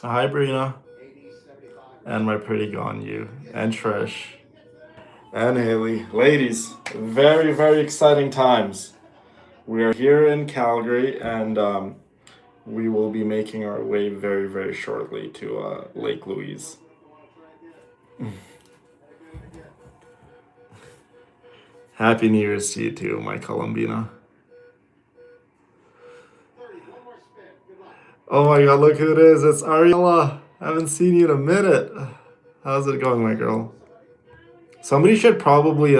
Hi, Brina. And my pretty gone you. And Trish. And Haley. Ladies, very, very exciting times. We are here in Calgary, and we will be making our way very, very shortly to Lake Louise. Happy New Year's to you too, my Columbina. Oh my god, look who it is. It's Ariella. I haven't seen you in a minute. How's it going, my girl? Somebody should probably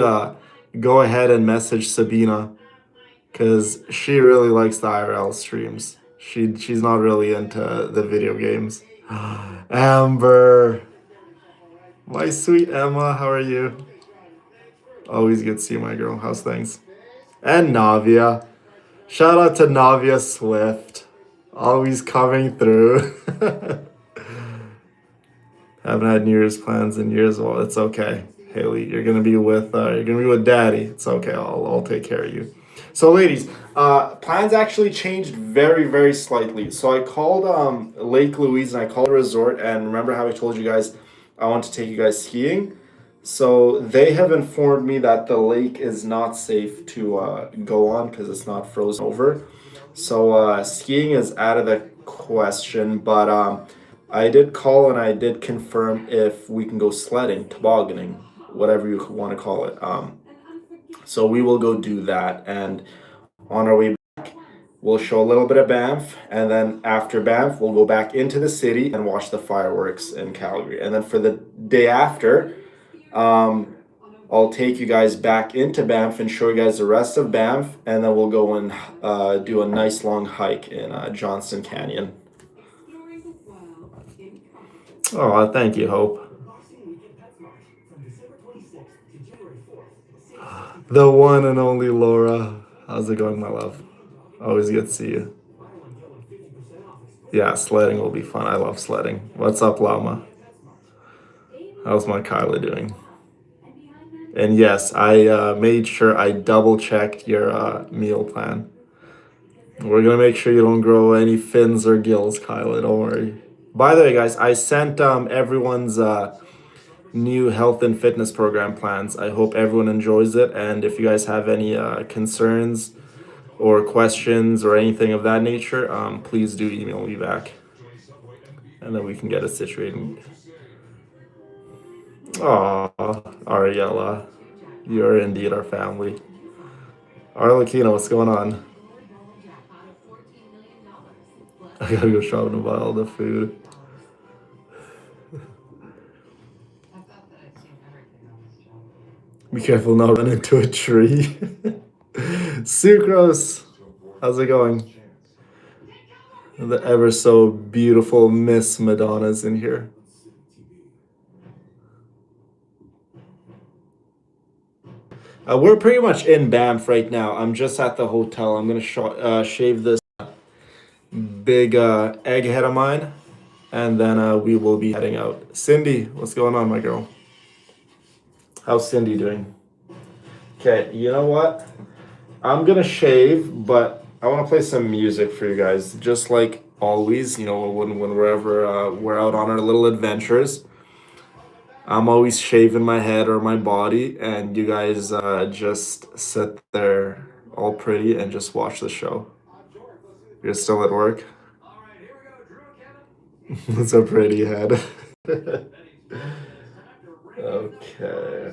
go ahead and message Sabina because she really likes the IRL streams. She's not really into the video games. Amber, my sweet Emma, how are you? Always good to see you, my girl. How's things? And Navia. Shout out to Navia Swift. Always coming through. Haven't had New Year's plans in years. Well, it's okay. Haley, you're gonna be with Daddy. It's okay. I'll take care of you. So, ladies, plans actually changed very, very slightly. So I called Lake Louise and I called a resort. And remember how I told you guys I want to take you guys skiing? So they have informed me that the lake is not safe to go on because it's not frozen over. So skiing is out of the question. But I did call and I did confirm if we can go sledding, tobogganing, whatever you want to call it. So we will go do that. And on our way back, we'll show a little bit of Banff. And then after Banff, we'll go back into the city and watch the fireworks in Calgary. And then for the day after, I'll take you guys back into Banff and show you guys the rest of Banff. And then we'll go and do a nice long hike in Johnston Canyon. Oh, thank you, Hope. The one and only Laura. How's it going, my love? Always good to see you. Yeah, sledding will be fun. I love sledding. What's up, Llama? How's my Kyla doing? And yes, I made sure I double checked your meal plan. We're gonna make sure you don't grow any fins or gills, Kyla. Don't worry. By the way, guys, I sent everyone's new health and fitness program plans. I hope everyone enjoys it. And if you guys have any concerns or questions or anything of that nature, please do email me back. And then we can get it situated. Aw, Ariella, you're indeed our family. Arlecchino, what's going on? I gotta go shopping and buy all the food. Be careful not run into a tree. Sucrose, how's it going? The ever so beautiful Miss Madonna's in here. We're pretty much in Banff right now. I'm just at the hotel. I'm gonna shave this big egghead of mine, and then we will be heading out. Cindy, what's going on, my girl? How's Cindy doing? Okay, you know what? I'm gonna shave, but I want to play some music for you guys, just like always. You know, when wherever we're out on our little adventures, I'm always shaving my head or my body, and you guys just sit there all pretty and just watch the show. You're still at work? It's a pretty head. Okay.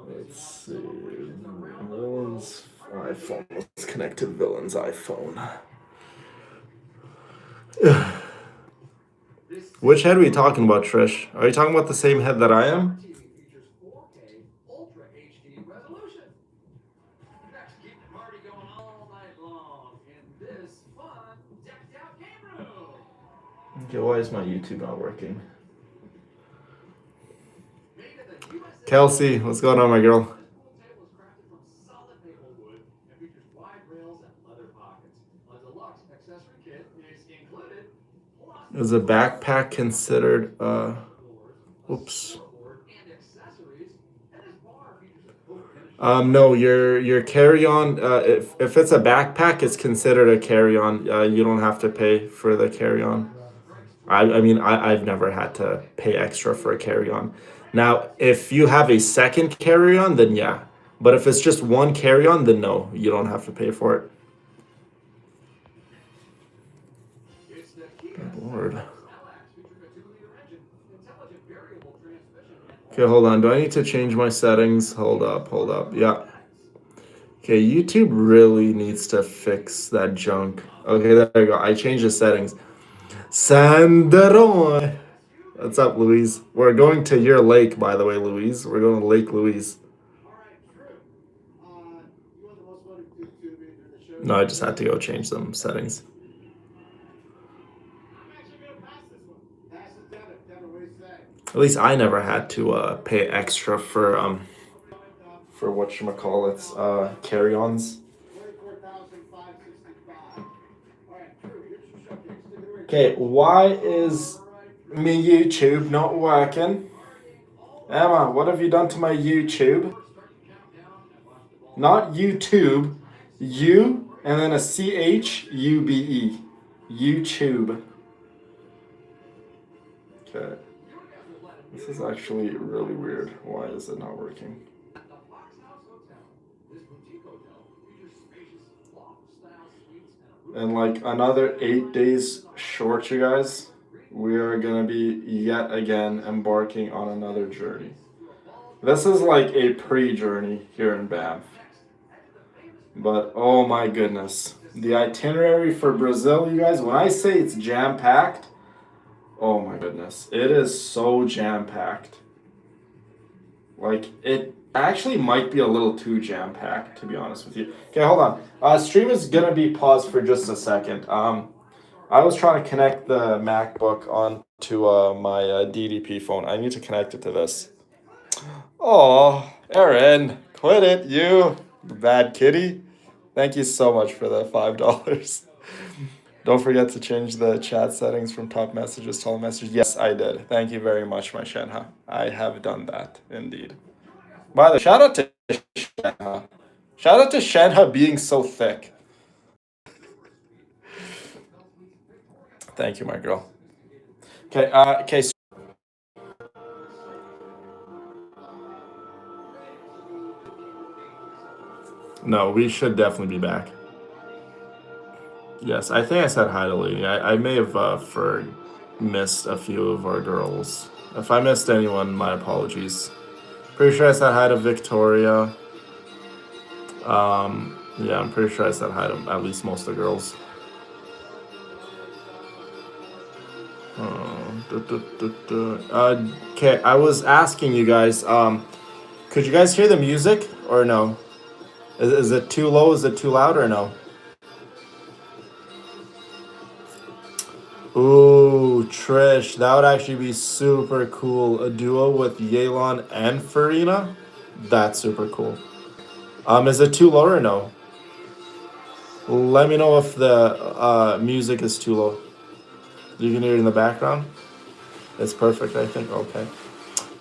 Let's see. Villain's iPhone. Let's connect to Villain's iPhone. Which head are we talking about, Trish? Are you talking about the same head that I am? Okay, why is my YouTube not working? Kelsey, what's going on, my girl? Is a backpack considered oops. No, your carry on. If it's a backpack, it's considered a carry on. You don't have to pay for the carry on. I mean, I've never had to pay extra for a carry on. Now, if you have a second carry on, then yeah. But if it's just one carry on, then no, you don't have to pay for it. Good Lord. Okay, hold on. Do I need to change my settings? Hold up, hold up. Yeah. Okay, YouTube really needs to fix that junk. Okay, there you go. I changed the settings. Sandro. What's up, Louise? We're going to your lake, by the way, Louise. We're going to Lake Louise. No, I just had to go change some settings. At least I never had to pay extra for whatchamacallits, carry-ons. Okay, why is me YouTube not working? Emma, what have you done to my YouTube? Not YouTube, U and then a CHUBE. YouTube. Okay. This is actually really weird. Why is it not working? In like another 8 days short, you guys, we are gonna be yet again embarking on another journey. This is like a pre-journey here in Banff. But oh my goodness. The itinerary for Brazil, you guys, when I say it's jam-packed, oh my goodness. It is so jam-packed. Like, it actually might be a little too jam-packed, to be honest with you. Okay, hold on. Stream is gonna be paused for just a second. I was trying to connect the MacBook onto my DDP phone. I need to connect it to this. Oh, Aaron, quit it, you bad kitty. Thank you so much for the $5. Don't forget to change the chat settings from top messages to all messages. Yes, I did. Thank you very much, my Shenha. I have done that, indeed. By the way, shout out to Shenha. Shout out to Shenha being so thick. Thank you, my girl. Okay, okay. No, we should definitely be back. Yes, I think I said hi to Lady. I may have missed a few of our girls. If I missed anyone, my apologies. Pretty sure I said hi to Victoria. Yeah, I'm pretty sure I said hi to at least most of the girls. Okay, I was asking you guys, could you guys hear the music or no? Is it too low? Is it too loud or no? Ooh, Trish, that would actually be super cool. A duo with Yelan and Farina? That's super cool. Is it too low or no? Let me know if the music is too low. You can hear it in the background? It's perfect, I think. Okay.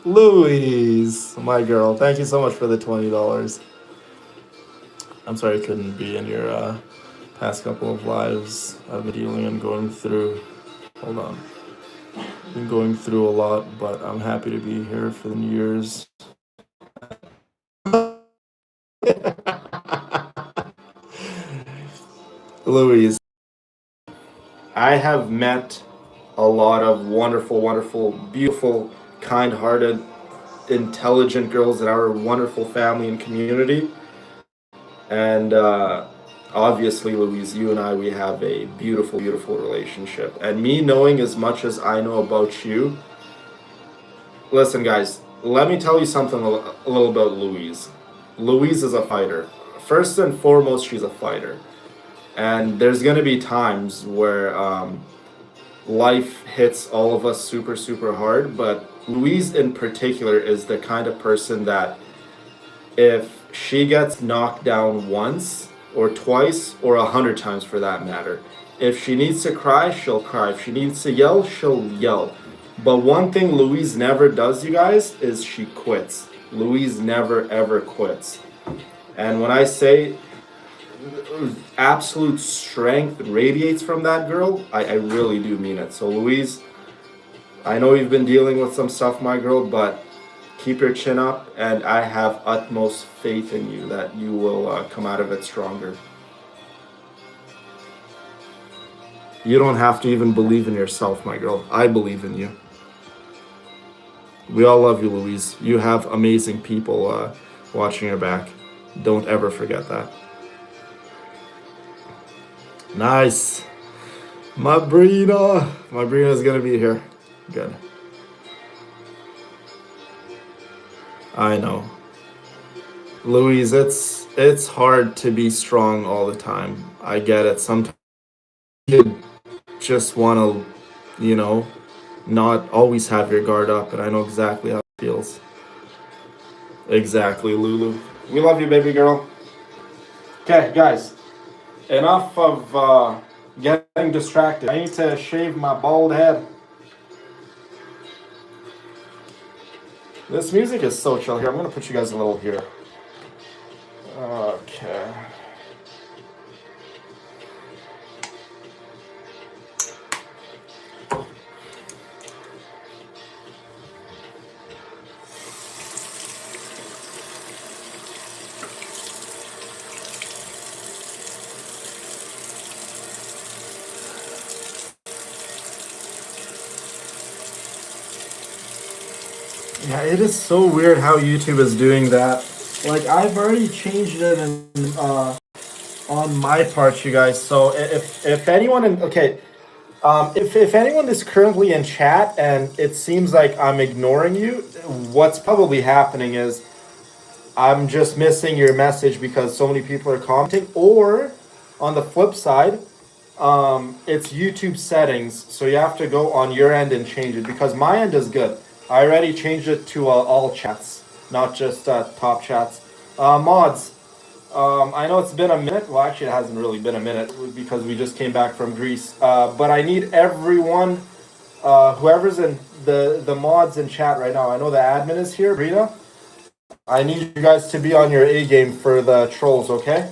Louise, my girl, thank you so much for the $20. I'm sorry I couldn't be in your past couple of lives. I've been dealing and going through. Hold on. Been going through a lot, but I'm happy to be here for the New Year's. Louise, I have met a lot of wonderful, wonderful, beautiful, kind-hearted, intelligent girls in our wonderful family and community. And Obviously, Louise, you and I, we have a beautiful, beautiful relationship. And me knowing as much as I know about you, listen, guys, let me tell you something a little about Louise. Louise is a fighter. First and foremost, she's a fighter. And there's going to be times where life hits all of us super, super hard. But Louise, in particular, is the kind of person that if she gets knocked down once or twice or 100 times for that matter, if she needs to cry, she'll cry. If she needs to yell, she'll yell. But one thing Louise never does, you guys, is she quits. Louise never ever quits. And when I say absolute strength radiates from that girl, I really do mean it. So Louise, I know you've been dealing with some stuff, my girl, but keep your chin up, and I have utmost faith in you that you will come out of it stronger. You don't have to even believe in yourself, my girl. I believe in you. We all love you, Louise. You have amazing people watching your back. Don't ever forget that. Nice. My Brina. My Brina's gonna be here. Good. I know. Louise, it's hard to be strong all the time. I get it. Sometimes you just want to, not always have your guard up, and I know exactly how it feels. Exactly, Lulu. We love you, baby girl. Okay, guys. Enough of getting distracted. I need to shave my bald head. This music is so chill here. I'm gonna put you guys a little here. Okay. Yeah, it is so weird how YouTube is doing that. Like, I've already changed it on my part, you guys. So if anyone in okay, if anyone is currently in chat and it seems like I'm ignoring you, what's probably happening is I'm just missing your message because so many people are commenting. Or on the flip side, it's YouTube settings, so you have to go on your end and change it because my end is good. I already changed it to all chats, not just top chats. Mods, I know it's been a minute. Well, actually, it hasn't really been a minute because we just came back from Greece. But I need everyone, whoever's in the mods in chat right now. I know the admin is here, Brina. I need you guys to be on your A game for the trolls, okay?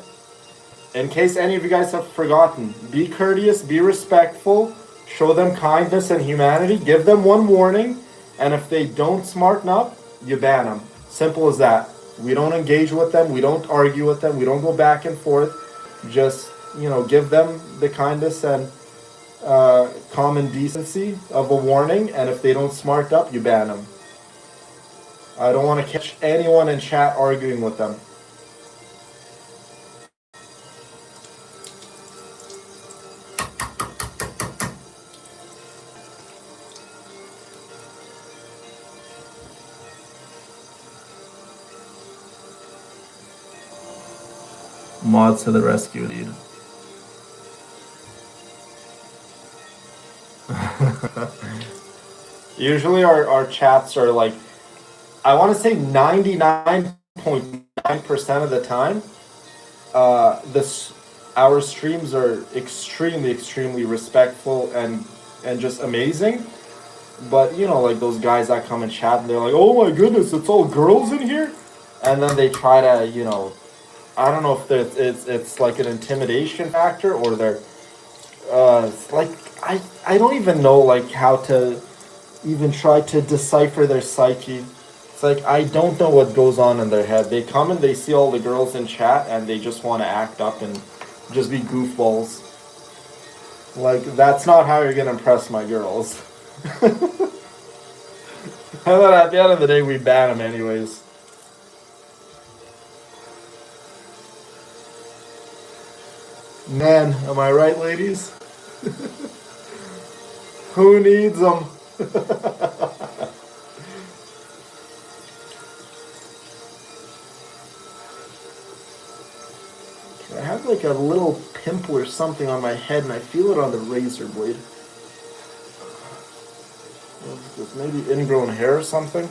In case any of you guys have forgotten, be courteous, be respectful, show them kindness and humanity, give them one warning, and if they don't smarten up, you ban them. Simple as that. We don't engage with them, we don't argue with them, we don't go back and forth. Just, give them the kindness and common decency of a warning, and if they don't smart up, you ban them. I don't want to catch anyone in chat arguing with them. Mods to the rescue, dude. Usually our chats are like, I want to say 99.9% of the time, our streams are extremely, extremely respectful and just amazing. But like those guys that come and chat and they're like, "Oh my goodness, it's all girls in here," and then they try to, I don't know if it's like an intimidation factor or they're like I don't even know like how to even try to decipher their psyche. It's like I don't know what goes on in their head. They come and they see all the girls in chat and they just want to act up and just be goofballs. Like that's not how you're gonna impress my girls. And then at the end of the day, we ban them anyways. Man, am I right, ladies? Who needs them? I have like a little pimple or something on my head, and I feel it on the razor blade. It's maybe ingrown hair or something.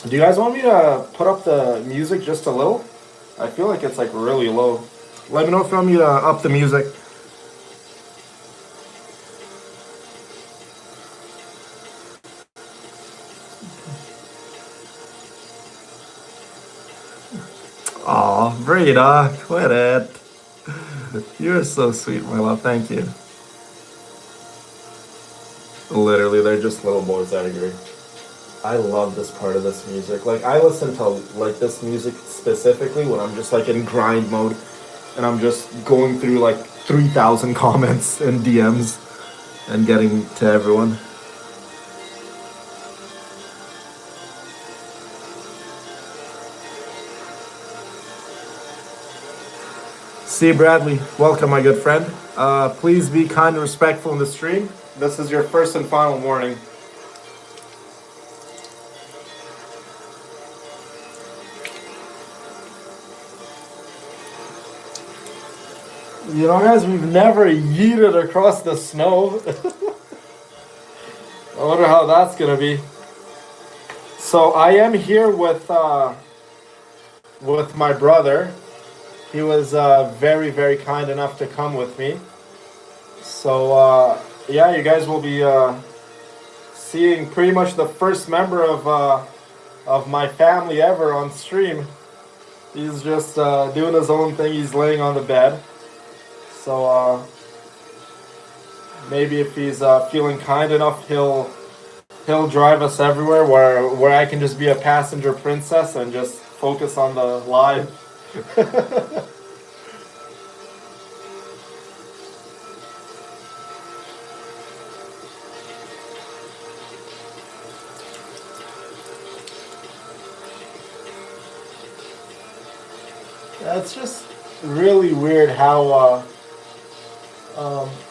Do you guys want me to put up the music just a little? I feel like it's like really low. Let me know if you want me to up the music. Aw, Breda, quit it. You're so sweet, my love. Thank you. Literally, they're just little boys. I agree. I love this part of this music. Like, I listen to like this music specifically when I'm just like in grind mode, and I'm just going through like 3,000 comments and DMs and getting to everyone. See, Bradley, welcome, my good friend. Please be kind and respectful in the stream. This is your first and final warning. You know, guys, we've never yeeted across the snow. I wonder how that's gonna be. So I am here with my brother. He was very, very kind enough to come with me. So yeah, you guys will be seeing pretty much the first member of my family ever on stream. He's just doing his own thing. He's laying on the bed. So maybe if he's feeling kind enough, he'll drive us everywhere where I can just be a passenger princess and just focus on the live. It's just really weird how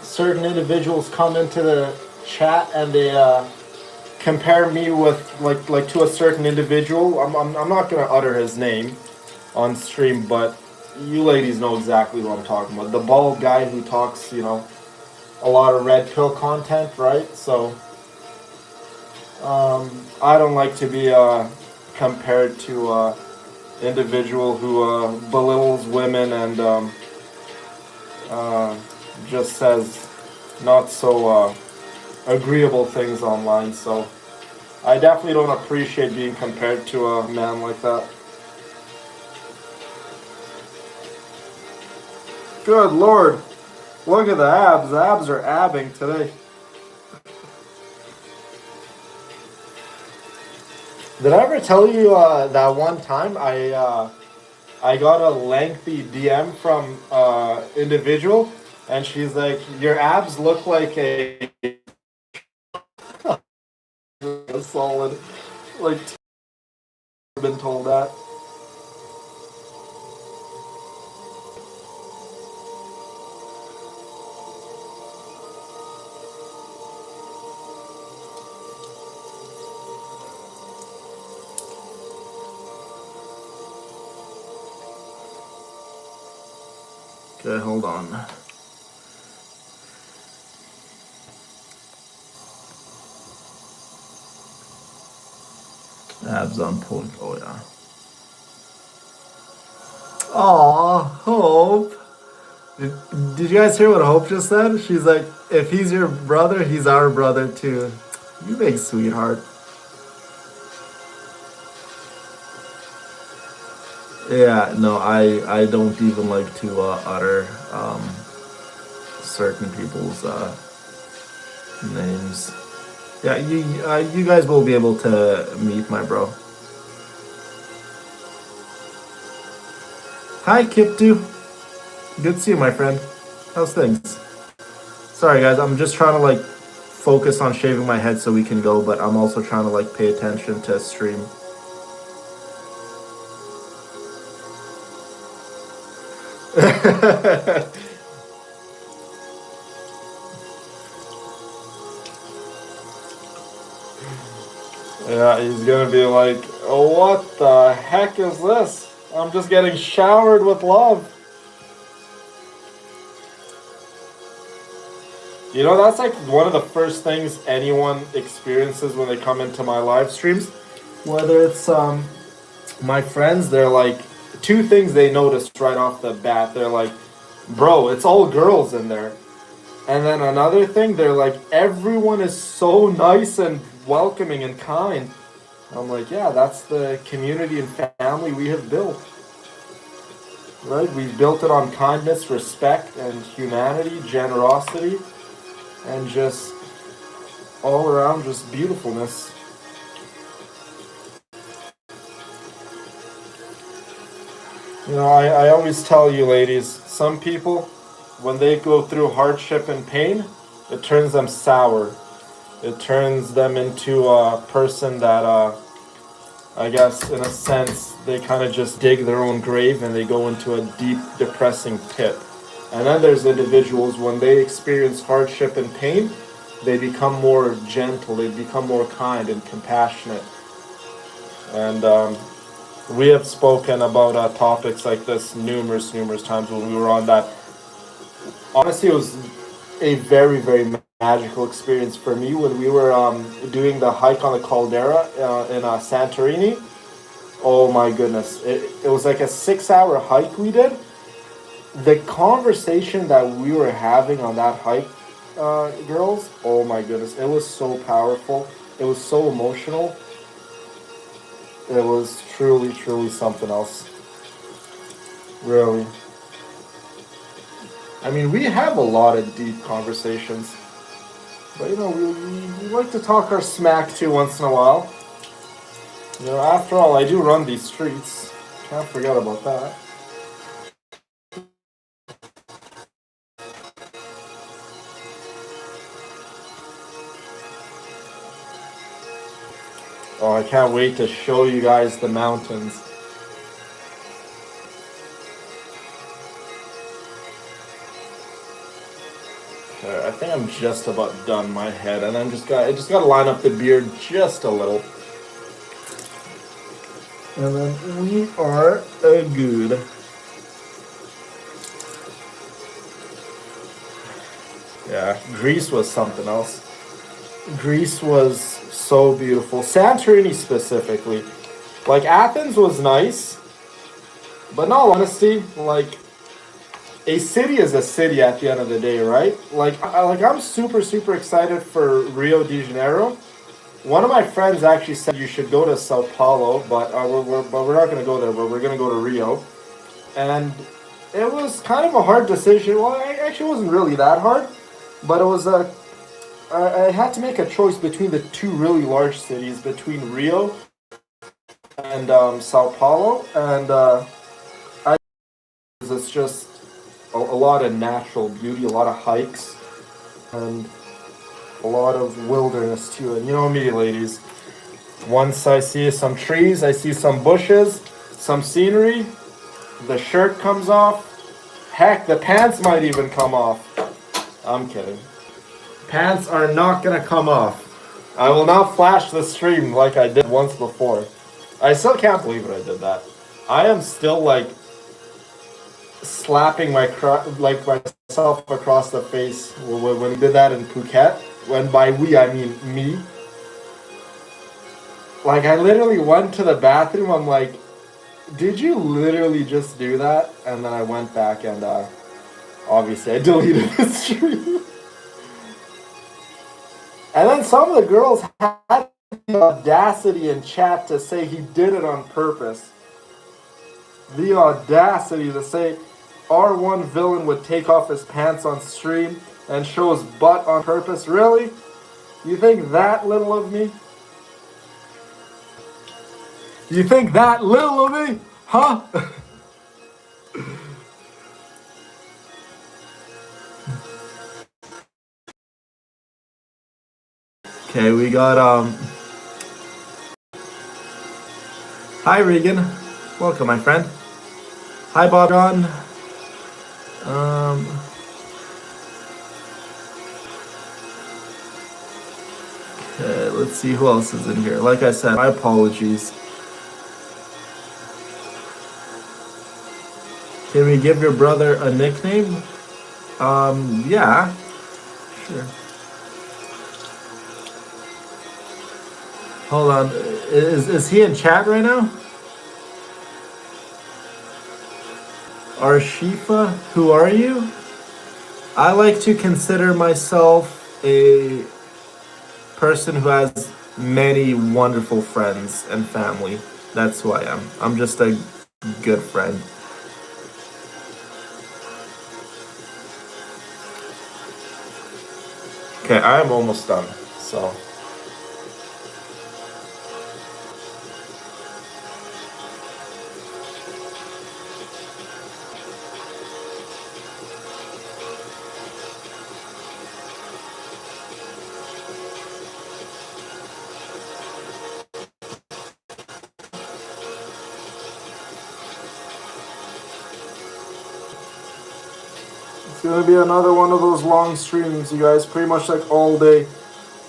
certain individuals come into the chat and they compare me with like to a certain individual. I'm not gonna utter his name on stream, but you ladies know exactly what I'm talking about. The bald guy who talks, you know, a lot of red pill content, right? So I don't like to be compared to individual who belittles women and just says not so agreeable things online. So I definitely don't appreciate being compared to a man like that. Good Lord, look at the abs. The abs are abbing today. Did I ever tell you that one time I got a lengthy DM from individual, and she's like, "Your abs look like a solid." Like, been told that. Okay, hold on. Abs on point. Oh yeah. Aw, Hope. Did you guys hear what Hope just said? She's like, if he's your brother, he's our brother too. You big sweetheart. Yeah, no, I don't even like to utter certain people's names. Yeah, you guys will be able to meet my bro. Hi, Kiptu. Good to see you, my friend. How's things? Sorry, guys, I'm just trying to like focus on shaving my head so we can go, but I'm also trying to like pay attention to stream. Yeah, he's gonna be like, oh, what the heck is this? I'm just getting showered with love. You know, that's like one of the first things anyone experiences when they come into my live streams. Whether it's my friends, they're like, two things they noticed right off the bat. They're like, bro, it's all girls in there. And then another thing, they're like, everyone is so nice and welcoming and kind. I'm like, yeah, that's the community and family we have built. Right? We've built it on kindness, respect, and humanity, generosity, and just all around just beautifulness. You know, I always tell you ladies, some people, when they go through hardship and pain, it turns them sour. It turns them into a person that, I guess, in a sense, they kind of just dig their own grave and they go into a deep, depressing pit. And then there's individuals, when they experience hardship and pain, they become more gentle, they become more kind and compassionate. And we have spoken about topics like this numerous times when we were on that. Honestly, it was a very magical experience for me when we were doing the hike on the caldera in Santorini. Oh my goodness, it was like a 6 hour hike we did. The conversation that we were having on that hike, girls, oh my goodness, it was so powerful, it was so emotional, it was truly something else, really. I mean, we have a lot of deep conversations, but you know, we like to talk our smack too once in a while. You know, after all, I do run these streets. Can't forget about that. Oh, I can't wait to show you guys the mountains. Okay, I think I'm just about done my head, and I just got to line up the beard just a little, and then we are good. Yeah, Greece was something else. Greece was so beautiful. Santorini specifically. Like Athens was nice, but in all honesty, like a city is a city at the end of the day, right? Like I'm super excited for Rio de Janeiro. One of my friends actually said you should go to Sao Paulo, but we're not going to go there. But we're going to go to Rio, and it was kind of a hard decision. Well, it actually wasn't really that hard, but it was a I had to make a choice between the two really large cities, between Rio and Sao Paulo, and I it's just a lot of natural beauty, a lot of hikes, and a lot of wilderness too. And you know me, ladies. Once I see some trees, I see some bushes, some scenery, the shirt comes off. Heck, the pants might even come off. I'm kidding. Pants are not gonna come off. I will not flash the stream like I did once before. I still can't believe it I did that. I am still like slapping like myself across the face when we did that in Phuket. When by we I mean me. Like I literally went to the bathroom. I'm like, did you literally just do that? And then I went back and obviously I deleted the stream. And then some of the girls had the audacity in chat to say he did it on purpose. The audacity to say R1 villain would take off his pants on stream and show his butt on purpose. Really? You think that little of me? You think that little of me? Huh? Okay, we got hi Regan. Welcome my friend. Hi Bob John. Let's see who else is in here. Like I said, my apologies. Can we give your brother a nickname? Yeah, sure. Hold on. Is he in chat right now? Arshifa, who are you? I like to consider myself a person who has many wonderful friends and family. That's who I am. I'm just a good friend. Okay, I am almost done. So it's gonna be another one of those long streams, you guys, pretty much like all day.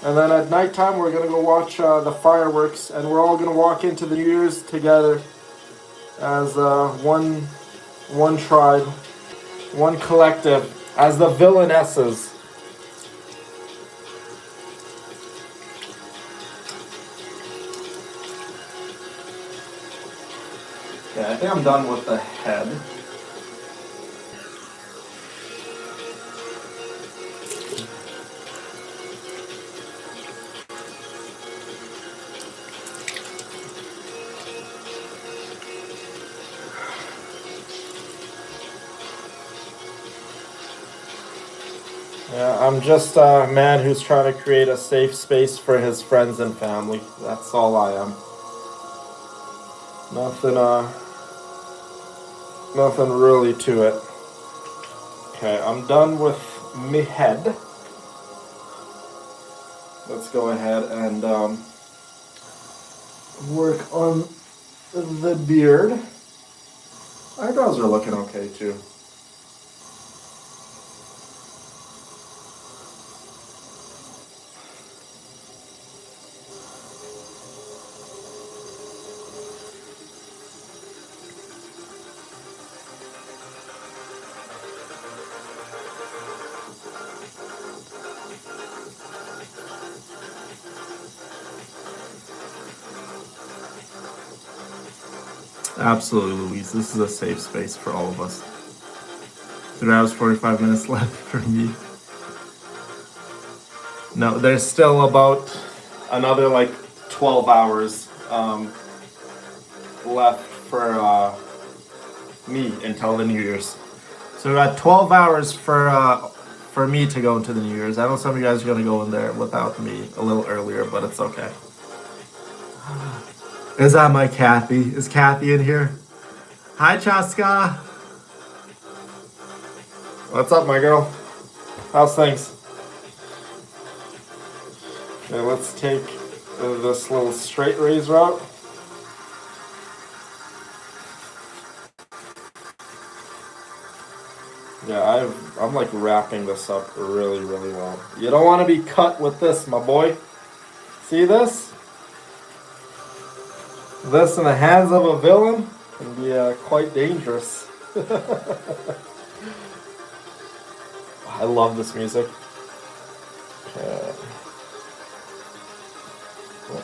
And then at nighttime, we're gonna go watch the fireworks, and we're all gonna walk into the New Year's together as one tribe, one collective, as the villainesses. Yeah, I think I'm done with the head. Yeah, I'm just a man who's trying to create a safe space for his friends and family. That's all I am. Nothing, nothing really to it. Okay, I'm done with me head. Let's go ahead and work on the beard. Eyebrows are looking okay too. Absolutely, Louise. This is a safe space for all of us. 3 hours, 45 minutes left for me. No, there's still about another like 12 hours left for me until the New Year's. So we got 12 hours for me to go into the New Year's. I know some of you guys are gonna go in there without me a little earlier, but it's okay. Is that my Kathy? Is Kathy in here? Hi, Chaska. What's up, my girl? How's things? Okay, let's take this little straight razor out. Yeah, I'm like wrapping this up really, really well. You don't want to be cut with this, my boy. See this? This in the hands of a villain can be quite dangerous. I love this music. Okay. Oh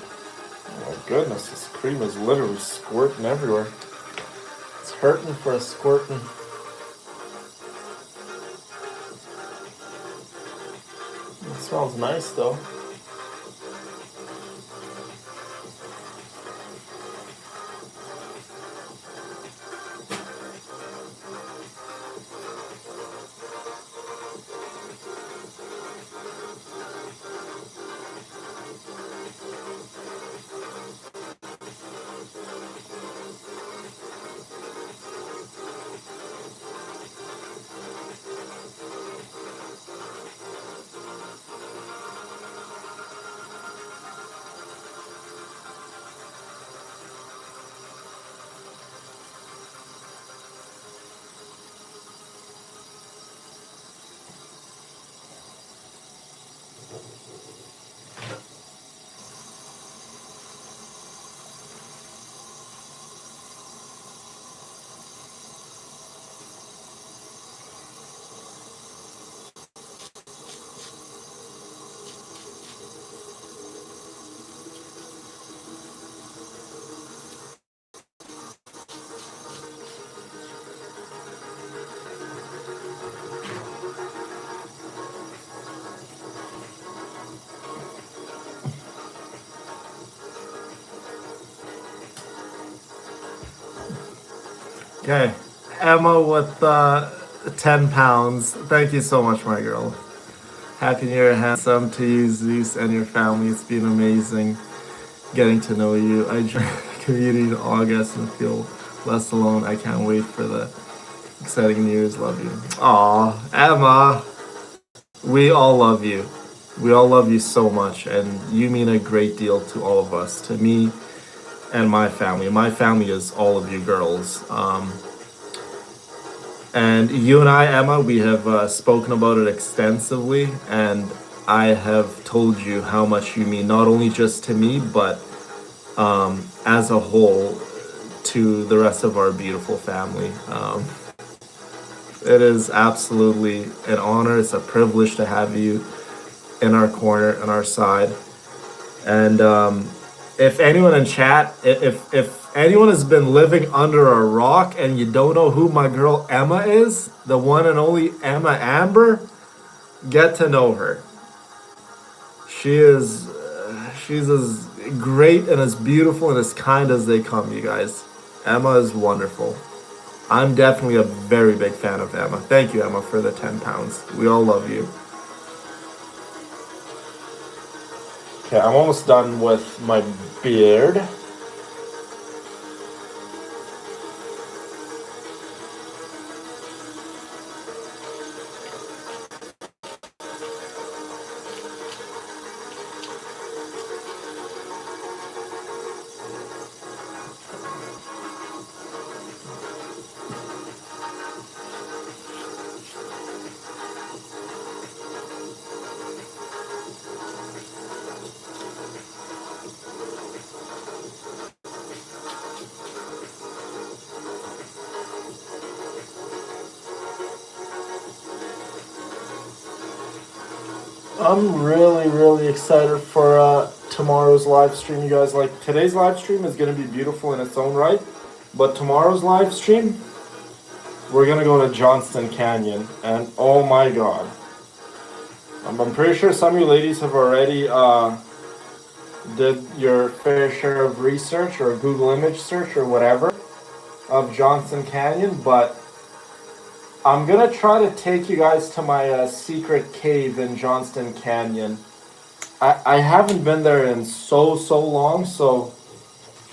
my goodness, this cream is literally squirting everywhere. It's hurting for a squirting. It smells nice though. Okay. Emma with 10 pounds. Thank you so much, my girl. Happy New Year, handsome to you, Zeus, and your family. It's been amazing getting to know you. I joined the community in August and feel less alone. I can't wait for the exciting New Year's. Love you. Aw, Emma. We all love you. We all love you so much, and you mean a great deal to all of us, to me and my family. My family is all of you girls. And you and I, Emma, we have spoken about it extensively, and I have told you how much you mean, not only just to me, but as a whole to the rest of our beautiful family. It is absolutely an honor. It's a privilege to have you in our corner, on our side. And if anyone in chat, if anyone has been living under a rock and you don't know who my girl Emma is, the one and only Emma Amber, get to know her. She's as great and as beautiful and as kind as they come, you guys. Emma is wonderful. I'm definitely a very big fan of Emma. Thank you, Emma, for the 10 pounds. We all love you. Okay, I'm almost done with my beard. I'm really, really excited for tomorrow's live stream, you guys. Like, today's live stream is going to be beautiful in its own right, but tomorrow's live stream, we're going to go to Johnston Canyon, and oh my god. I'm pretty sure some of you ladies have already did your fair share of research or Google image search or whatever of Johnston Canyon, but I'm gonna try to take you guys to my secret cave in Johnston Canyon. I haven't been there in so long, so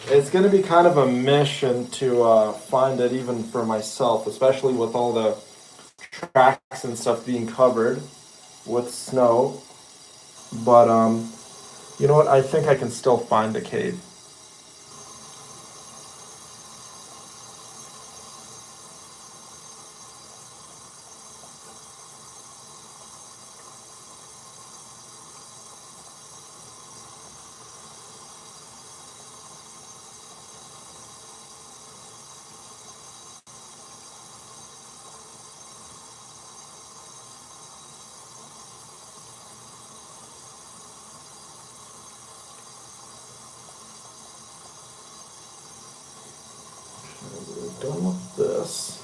it's gonna be kind of a mission to find it even for myself, especially with all the tracks and stuff being covered with snow. But you know what? I think I can still find the cave. We're done with this.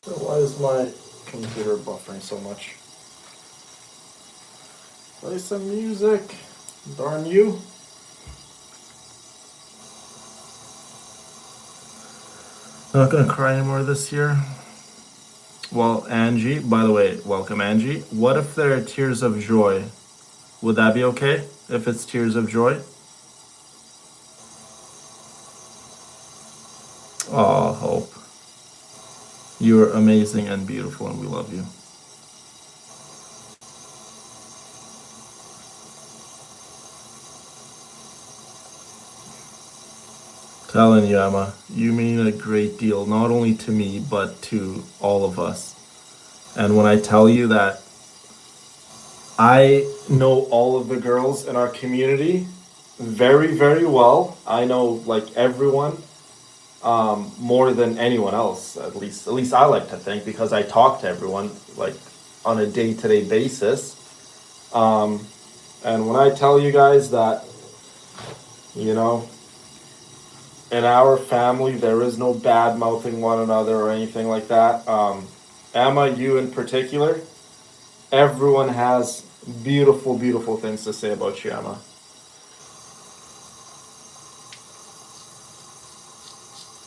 Why is my computer buffering so much? Play some music. Darn you. Not gonna cry anymore this year. Well, Angie, by the way, welcome, Angie. What if there are tears of joy? Would that be okay if it's tears of joy? Oh, Hope. You're amazing and beautiful, and we love you. Telling you, Emma, you mean a great deal, not only to me, but to all of us. And when I tell you that I know all of the girls in our community very well, I know like everyone more than anyone else. At least I like to think, because I talk to everyone like on a day-to-day basis. And when I tell you guys that, you know, in our family, there is no bad mouthing one another or anything like that. Emma, you in particular, everyone has beautiful, beautiful things to say about you, Emma.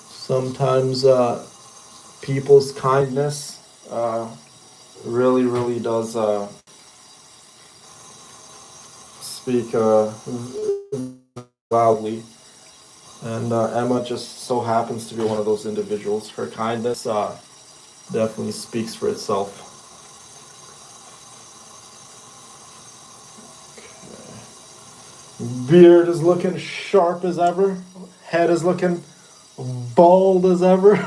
Sometimes people's kindness really, really does speak loudly. And Emma just so happens to be one of those individuals. Her kindness definitely speaks for itself. Beard is looking sharp as ever. Head is looking bald as ever.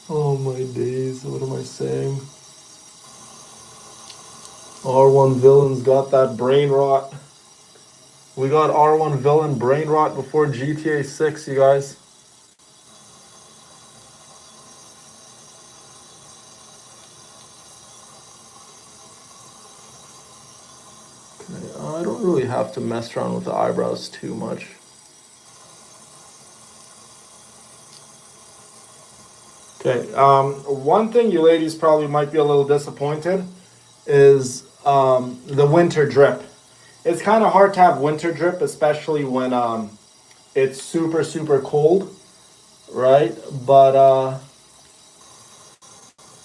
Oh my days, what am I saying? R1 Villain's got that brain rot. We got R1 Villain brain rot before GTA 6, you guys. Okay, I don't really have to mess around with the eyebrows too much. Okay, one thing you ladies probably might be a little disappointed is the winter drip. It's kind of hard to have winter drip, especially when it's super, super cold, right? But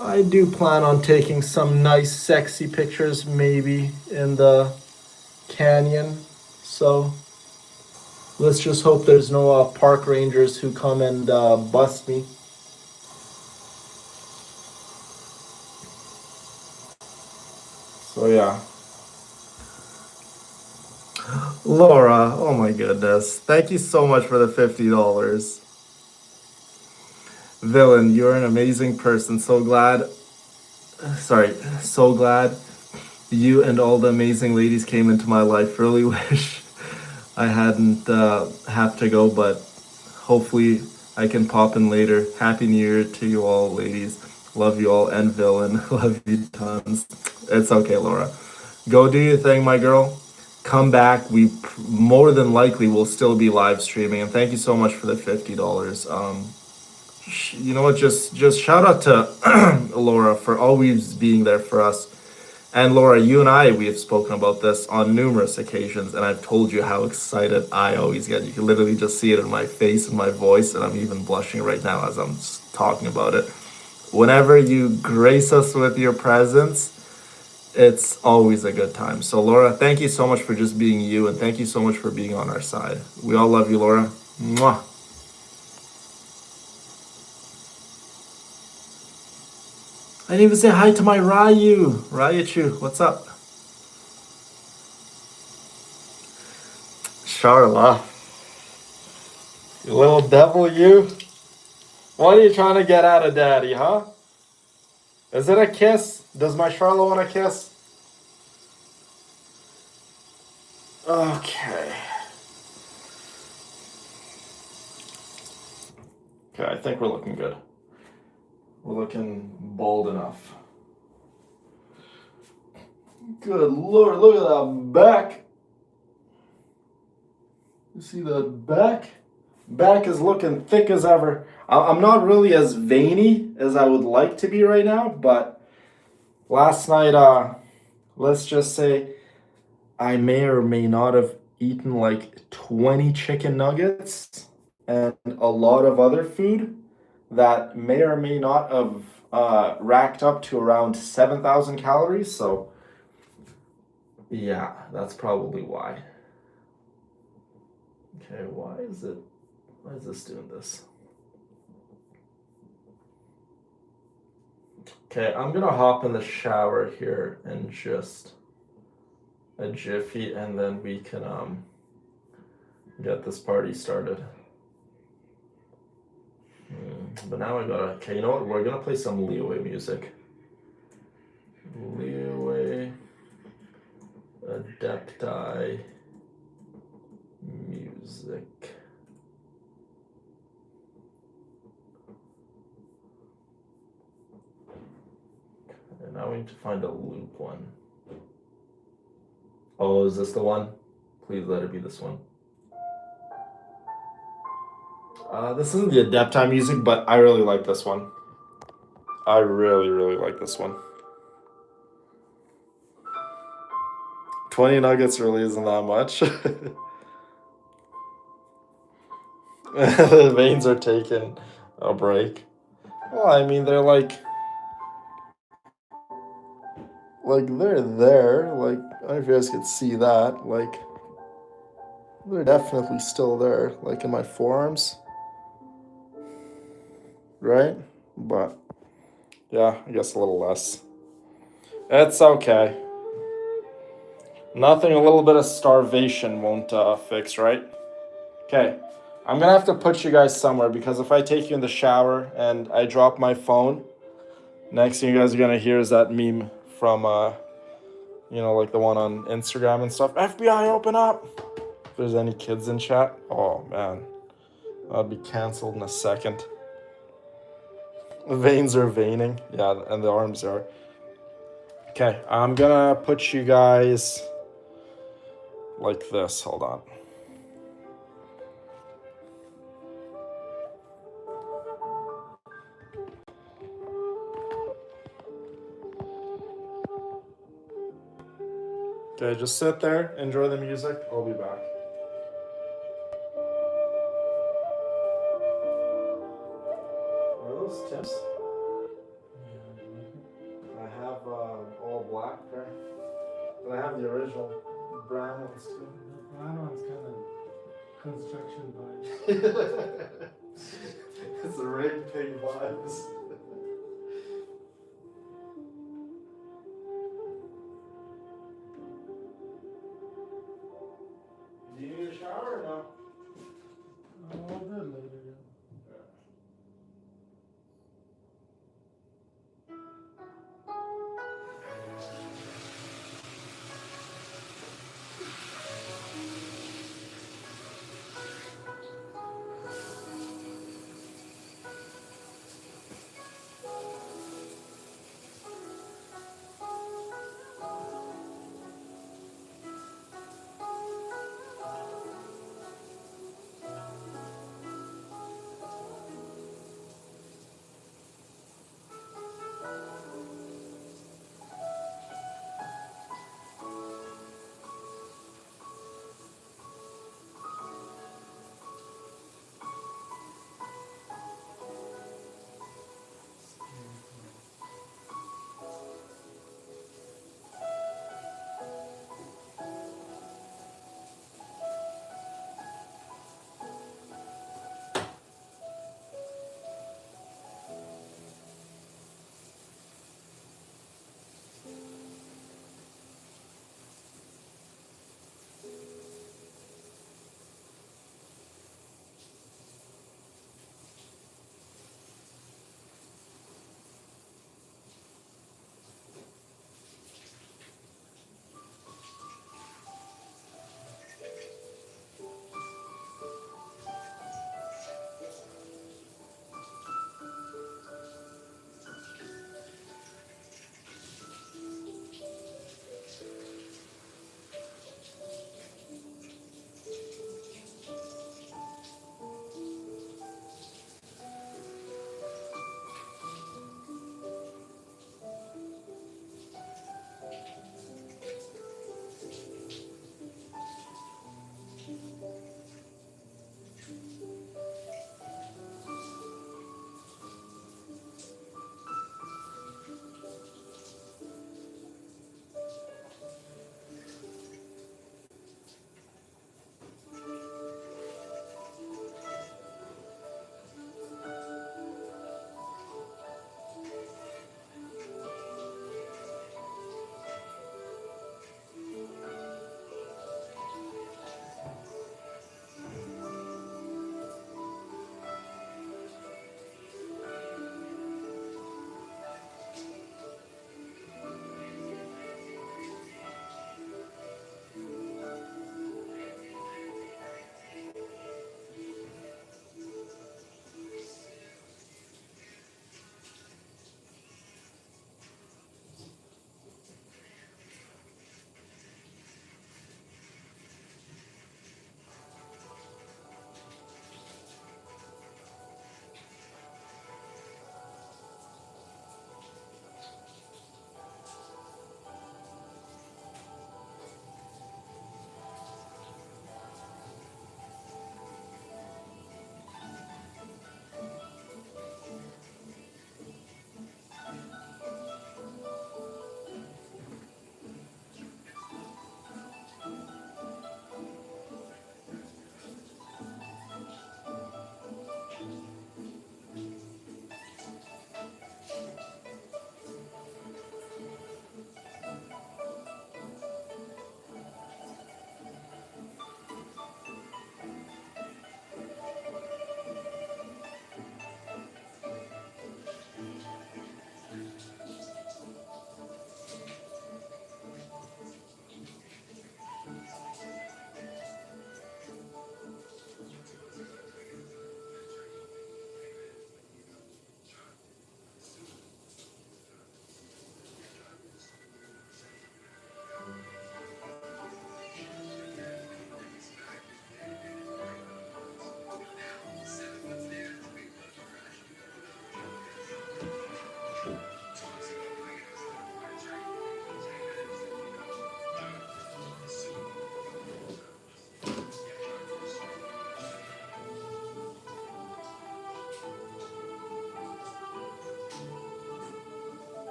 I do plan on taking some nice, sexy pictures maybe in the canyon. So let's just hope there's no park rangers who come and bust me. So yeah. Laura, oh my goodness. Thank you so much for the $50. Villain, you're an amazing person. So glad you and all the amazing ladies came into my life. Really wish I hadn't have to go, but hopefully I can pop in later. Happy New Year to you all, ladies. Love you all, and Villain, love you tons. It's okay, Laura. Go do your thing, my girl. Come back. We more than likely will still be live streaming, and thank you so much for the $50. You know what? Just shout out to Laura for always being there for us. And Laura, you and I, we have spoken about this on numerous occasions, and I've told you how excited I always get. You can literally just see it in my face and my voice, and I'm even blushing right now as I'm talking about it. Whenever you grace us with your presence, it's always a good time. So, Laura, thank you so much for just being you, and thank you so much for being on our side. We all love you, Laura. Mwah. I didn't even say hi to my Ryu. Raichu, what's up? Charla. You little devil, you. What are you trying to get out of daddy, huh? Is it a kiss? Does my Charla want a kiss? Okay. Okay, I think we're looking good. We're looking bold enough. Good Lord, look at that back. You see that back? Back is looking thick as ever. I'm not really as veiny as I would like to be right now, but last night, let's just say I may or may not have eaten like 20 chicken nuggets and a lot of other food that may or may not have racked up to around 7,000 calories. So, yeah, that's probably why. Okay, why is this doing this? Okay, I'm gonna hop in the shower here in just a jiffy, and then we can get this party started. But now I gotta. Okay, you know what? We're gonna play some Leeway music. Leeway Adepti music. trying to find a loop one. Oh, is this the one? Please let it be this one. This isn't the Adept Time music, but I really like this one. I really, really like this one. 20 nuggets really isn't that much. The veins are taking a break. Well, I mean, they're like they're there. Like, I don't know if you guys could see that. Like, they're definitely still there. Like in my forearms, right? But yeah, I guess a little less. It's okay. Nothing a little bit of starvation won't fix, right? Okay, I'm gonna have to put you guys somewhere because if I take you in the shower and I drop my phone, next thing you guys are gonna hear is that meme from like the one on Instagram and stuff. FBI, open up! If there's any kids in chat, oh man, I'll be canceled in a second. The veins are veining, yeah, and the arms are. Okay, I'm gonna put you guys like this. Hold on. Okay, just sit there, enjoy the music. I'll be back. Are those Tim's? I have all black there, but I have the original brown ones too. The brown one's kind of construction vibe. It's the red pig vibes. Do you need a shower or no? I'll do it later.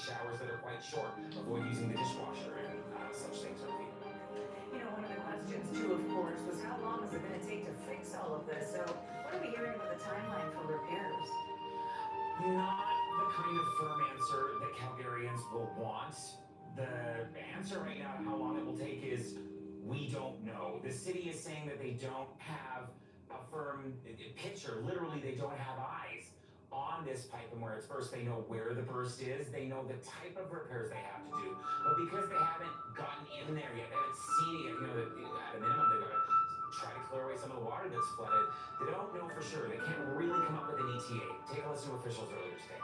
showers that are quite short. Avoid using the dishwasher and such things. One of the questions too, of course, was how long is it going to take to fix all of this? So what are we hearing about the timeline for repairs? Not the kind of firm answer that Calgarians will want. The answer right now to how long it will take is we don't know. The city is saying that they don't have a firm picture. Literally, they don't have eyes on this pipe and where it's burst. They know where the burst is. They know the type of repairs they have to do. But because they haven't gotten in there yet, they haven't seen it yet, at a minimum, they've got to try to clear away some of the water that's flooded. They don't know for sure. They can't really come up with an ETA. Take a listen to officials earlier today.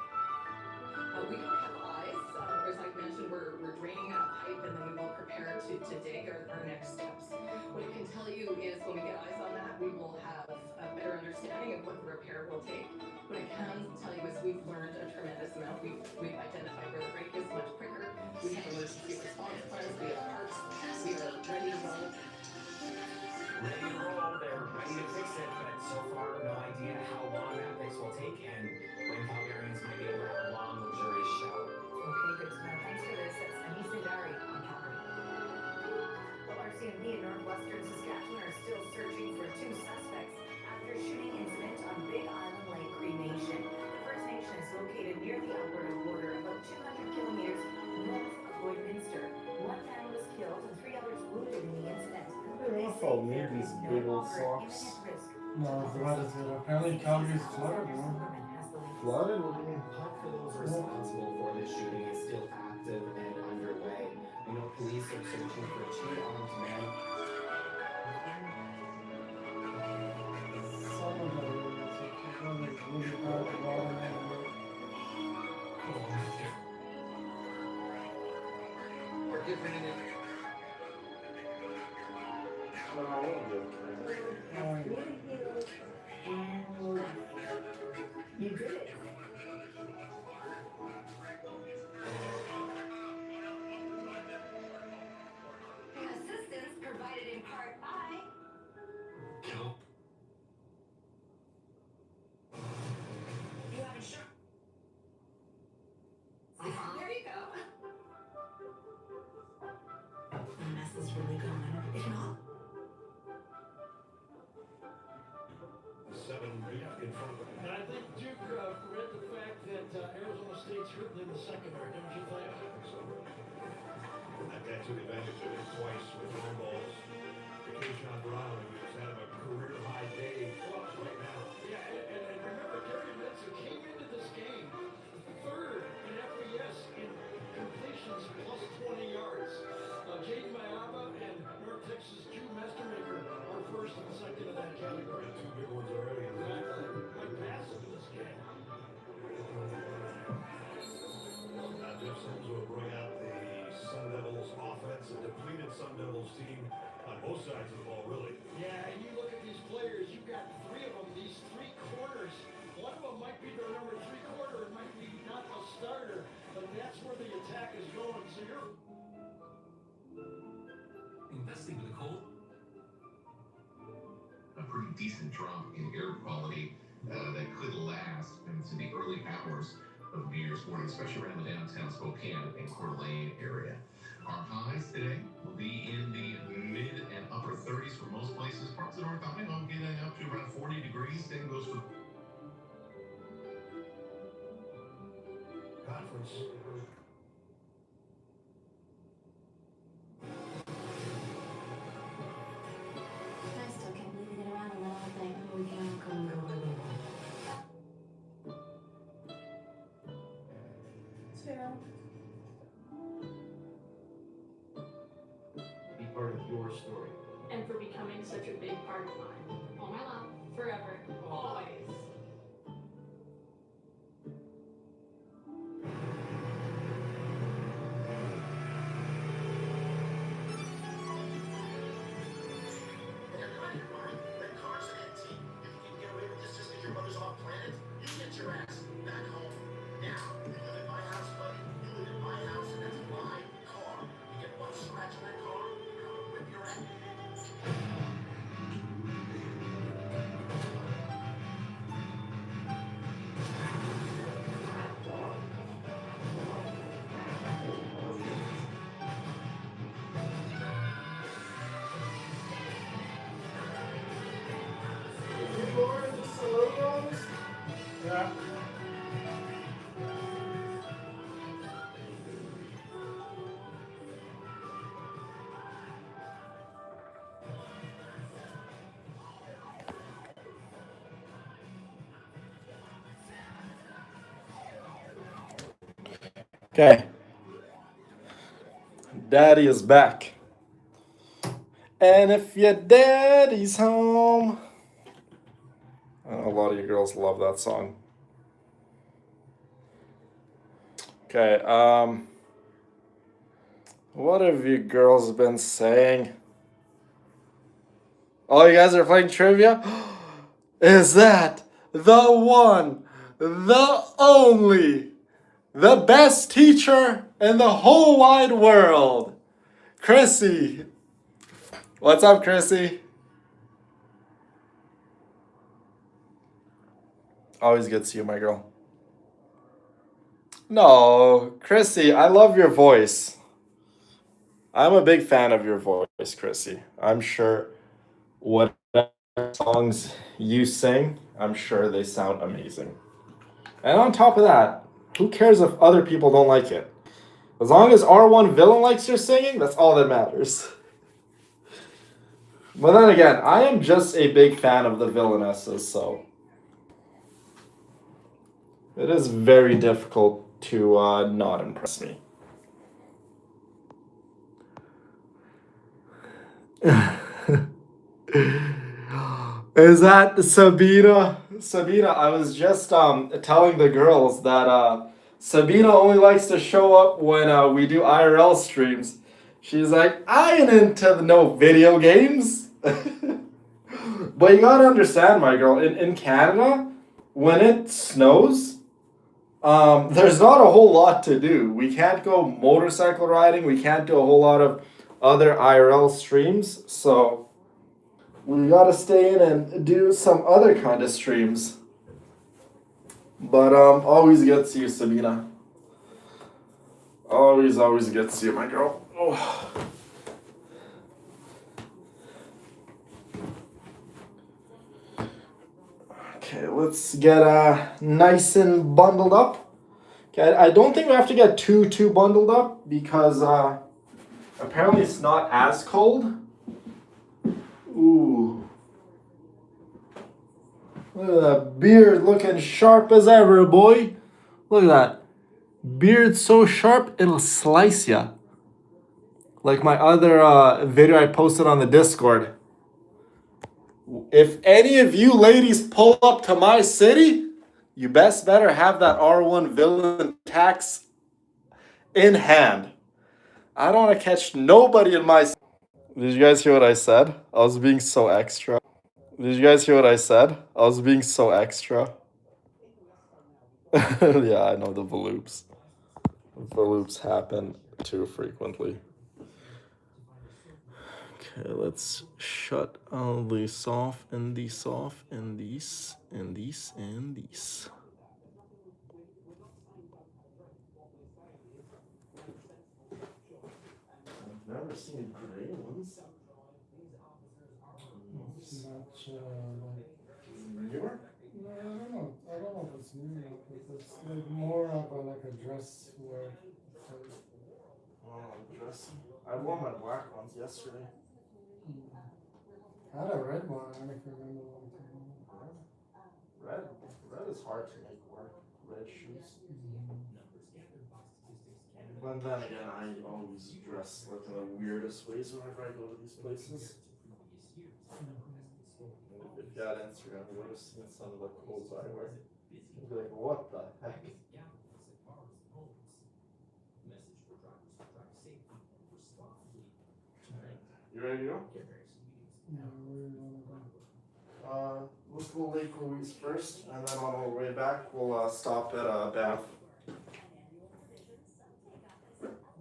We don't have eyes. As I mentioned, we're draining that pipe and then we will prepare to dig our next steps. What I can tell you is when we get eyes on that, we will have a better understanding of what the repair will take. What I can tell you is we've learned a tremendous amount. We've identified where the break is much quicker. We have emergency response plans. We have parts. We are ready to roll. Ready to roll. They're ready to fix it, but so far, no idea how long that fix will take and when Calgarians might be able to have a long, luxurious shower. Okay, good to know. Thanks for this. That's Anissa Dari on Calgary. Well, RCMP in northwestern Saskatchewan are still searching for two suspects after a shooting incident on Big Island Lake Cree Nation. The First Nation is located near the Alberta border, about 200 kilometers north of Lloydminster. One man was killed and 3 others wounded in the incident. I thought maybe these big old socks. No, what is it? Apparently Calgary's flooded, no? Flooded? What do you mean? Hunt for those responsible for this shooting is still active and underway. Police are searching for two armed men. Some of them are like really bad water and We're different in it. You did it. Assistance provided in part by... You have insurance. There you go. The mess is really going. It all. 7 in front of And I think Duke read the fact that Arizona State's hurting in the secondary, don't you think? That guy took advantage of it twice with long balls. Keyshawn Brown, who's having a career-high day right now. Yeah, and remember, Gary Benson came into this game third in FBS in completions plus 20 yards. Jaden Mayaba and North Texas Jew Mestermaker are first and second in that category. Two big ones already. Exactly. Good passes in this game. Now Jeff Sims will bring out the Sun Devils offense, a depleted Sun Devils team on both sides of the ball, really. Yeah, and you look at these players, you've got 3 of them, these 3 corners. One of them might be their number 3 quarter, it might be not a starter, but that's where the attack is going. So you're investing with a cold. A pretty decent drop in air quality that could last into the early hours of New Year's morning, especially around the downtown Spokane and Coeur d'Alene area. Our highs today will be in the mid and upper 30s for most places. Parts of North Iowa getting up to around 40 degrees. Same goes for Conference. I still can't believe we get around and let all thing. We can't come and go anymore. Sarah. Be part of your story. And for becoming such a big part of mine. All my love, forever, always. Okay. Daddy is back. And if your daddy's home. I know a lot of you girls love that song. Okay, what have you girls been saying? Oh, you guys are playing trivia? Is that the one, the only, the best teacher in the whole wide world? Chrissy. What's up, Chrissy? Always good to see you, my girl. No, Chrissy, I love your voice. I'm a big fan of your voice, Chrissy. I'm sure whatever songs you sing, I'm sure they sound amazing. And on top of that, who cares if other people don't like it? As long as R1 Villain likes your singing, that's all that matters. But then again, I am just a big fan of the villainesses, so it is very difficult to not impress me. Is that Sabina? Sabina, I was just telling the girls that Sabina only likes to show up when we do IRL streams. She's like, I ain't into no video games. But you gotta understand, my girl, in Canada, when it snows, there's not a whole lot to do. We can't go motorcycle riding, we can't do a whole lot of other IRL streams, so we gotta stay in and do some other kind of streams. But always good to see you, Sabina. Always good to see you, my girl. Oh. Okay, let's get nice and bundled up. Okay, I don't think we have to get too bundled up because apparently it's not as cold. Ooh. Look at that beard looking sharp as ever, boy. Look at that. Beard so sharp, it'll slice ya. Like my other video I posted on the Discord. If any of you ladies pull up to my city, you best better have that R1 villain tax in hand. I don't want to catch nobody in my... Did you guys hear what I said? I was being so extra. Did you guys hear what I said? I was being so extra. Yeah, I know the voloops. Voloops happen too frequently. Okay, let's shut all these off and these off and these and these and these. I've never seen gray ones. It's much Newer? no, I don't know if it's new, but it's like more of a dress wear. Oh, dressy. I wore my black ones yesterday. I had a red one, I don't know if you remember a long time ago. Red is hard to make work. Red shoes. But then again, I always dress like in the weirdest ways whenever I go to these places. If you had Instagram, you would have seen some of the clothes I wear. You'd be like, what the heck? You ready to go? Yeah, where you wanna go? Let's go Lake Louise first, and then on our way back, we'll stop at Banff.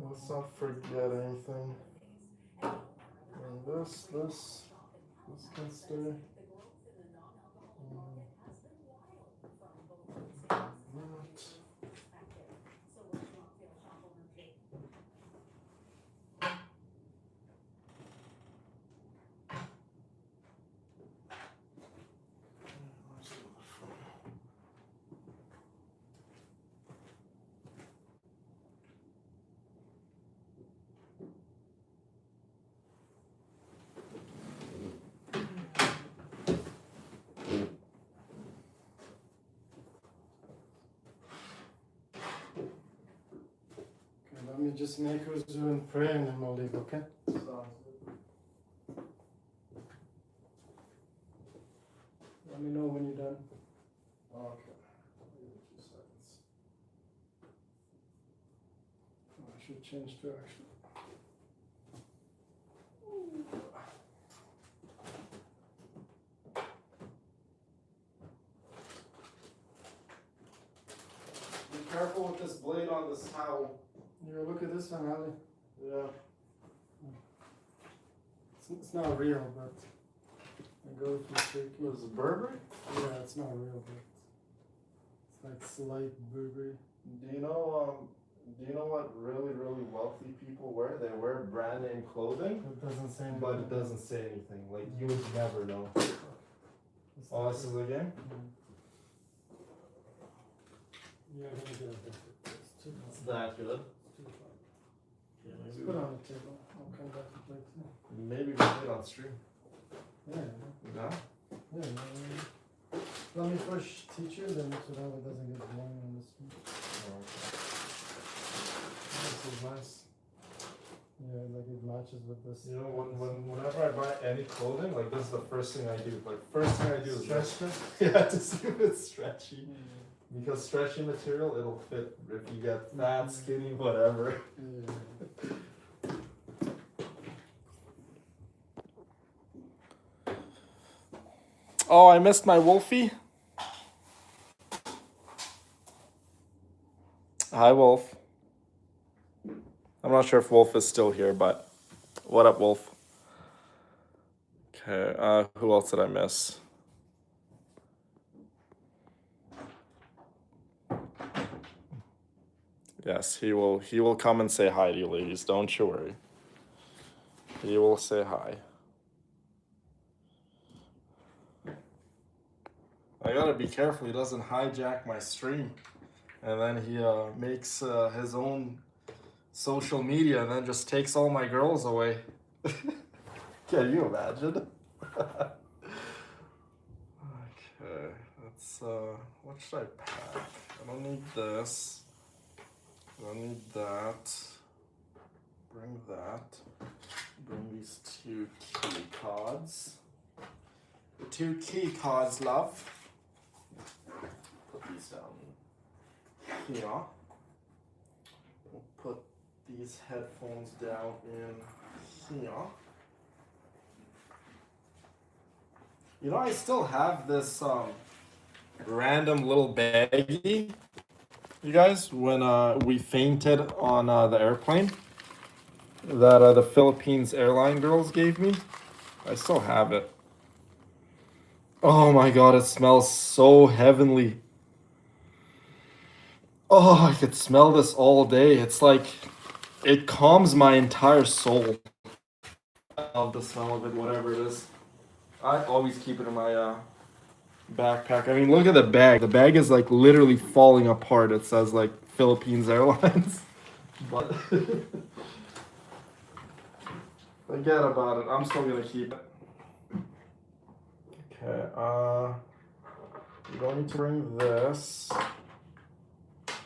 Let's not forget anything. And this can stay. That. me just make Uzu and pray and then we'll leave, okay? Let me know when you're done. Okay. Give me 2 seconds. Oh, I should change to actually. Be careful with this blade on this towel. Yeah, look at this one, Ali. Yeah. It's not real, but I go through tricky. Was it Burberry? Yeah, it's not real, but it's like slight Burberry. Do you know what really, really wealthy people wear? They wear brand name clothing, It doesn't say anything. but it doesn't say anything. Like, you would never know. Oh, this is the game? Yeah, I'm gonna get it back. It's too It's hot. that good. It's too hot. Yeah, Let's maybe, put it on the table. I'll come back to play too. maybe we play it on stream. Yeah, Yeah? yeah. Let me first teach you, then so that it doesn't get boring on this one. Oh, This is nice. Yeah, like it matches with this. You know, whenever I buy any clothing, like, this is the first thing I do. Like, first thing I do is Stretch it? yeah, to see if it's stretchy. Because stretchy material, it'll fit if you get fat, skinny, whatever. Yeah. Oh, I missed my Wolfie. Hi, Wolf. I'm not sure if Wolf is still here, but what up, Wolf? Okay, who else did I miss? Yes, he will come and say hi to you, ladies. Don't you worry. He will say hi. I gotta be careful he doesn't hijack my stream. And then he makes his own social media and then just takes all my girls away. Can you imagine? Okay, let's, what should I pack? I don't need this. I don't need that. Bring that. Bring these 2 key cards. The 2 key cards, love. Put these down here. We'll put these headphones down in here. You know, I still have this random little baggie, you guys, when we fainted on the airplane that the Philippines airline girls gave me. I still have it. Oh my god, it smells so heavenly. Oh, I could smell this all day. It's like, it calms my entire soul. I love the smell of it, whatever it is. I always keep it in my backpack. I mean, look at the bag. The bag is like literally falling apart. It says like Philippines Airlines. But forget about it. I'm still gonna keep it. Okay, I'm going to bring this.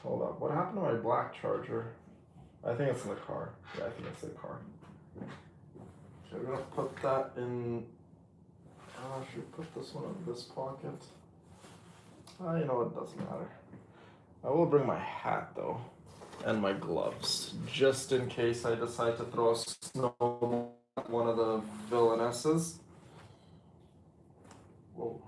Hold up, what happened to my black charger? I think it's in the car. Yeah, I think it's in the car. Okay, we're gonna put that in. I should put this one in this pocket. You know, it doesn't matter. I will bring my hat though, and my gloves, just in case I decide to throw a snowball at one of the villainesses. Whoa.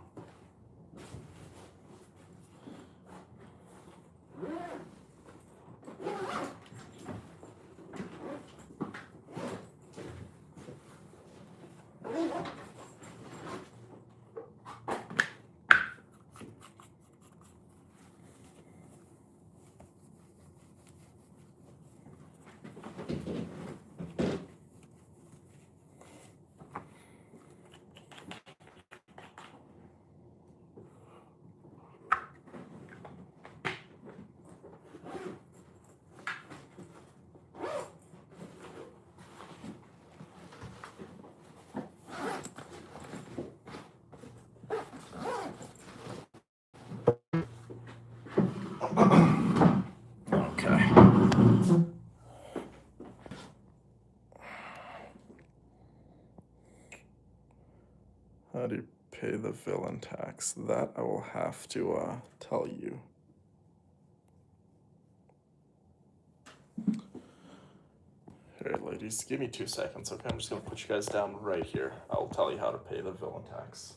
pay the villain tax? That I will have to tell you. All right, ladies, give me 2 seconds, okay? I'm just gonna put you guys down right here. I'll tell you how to pay the villain tax.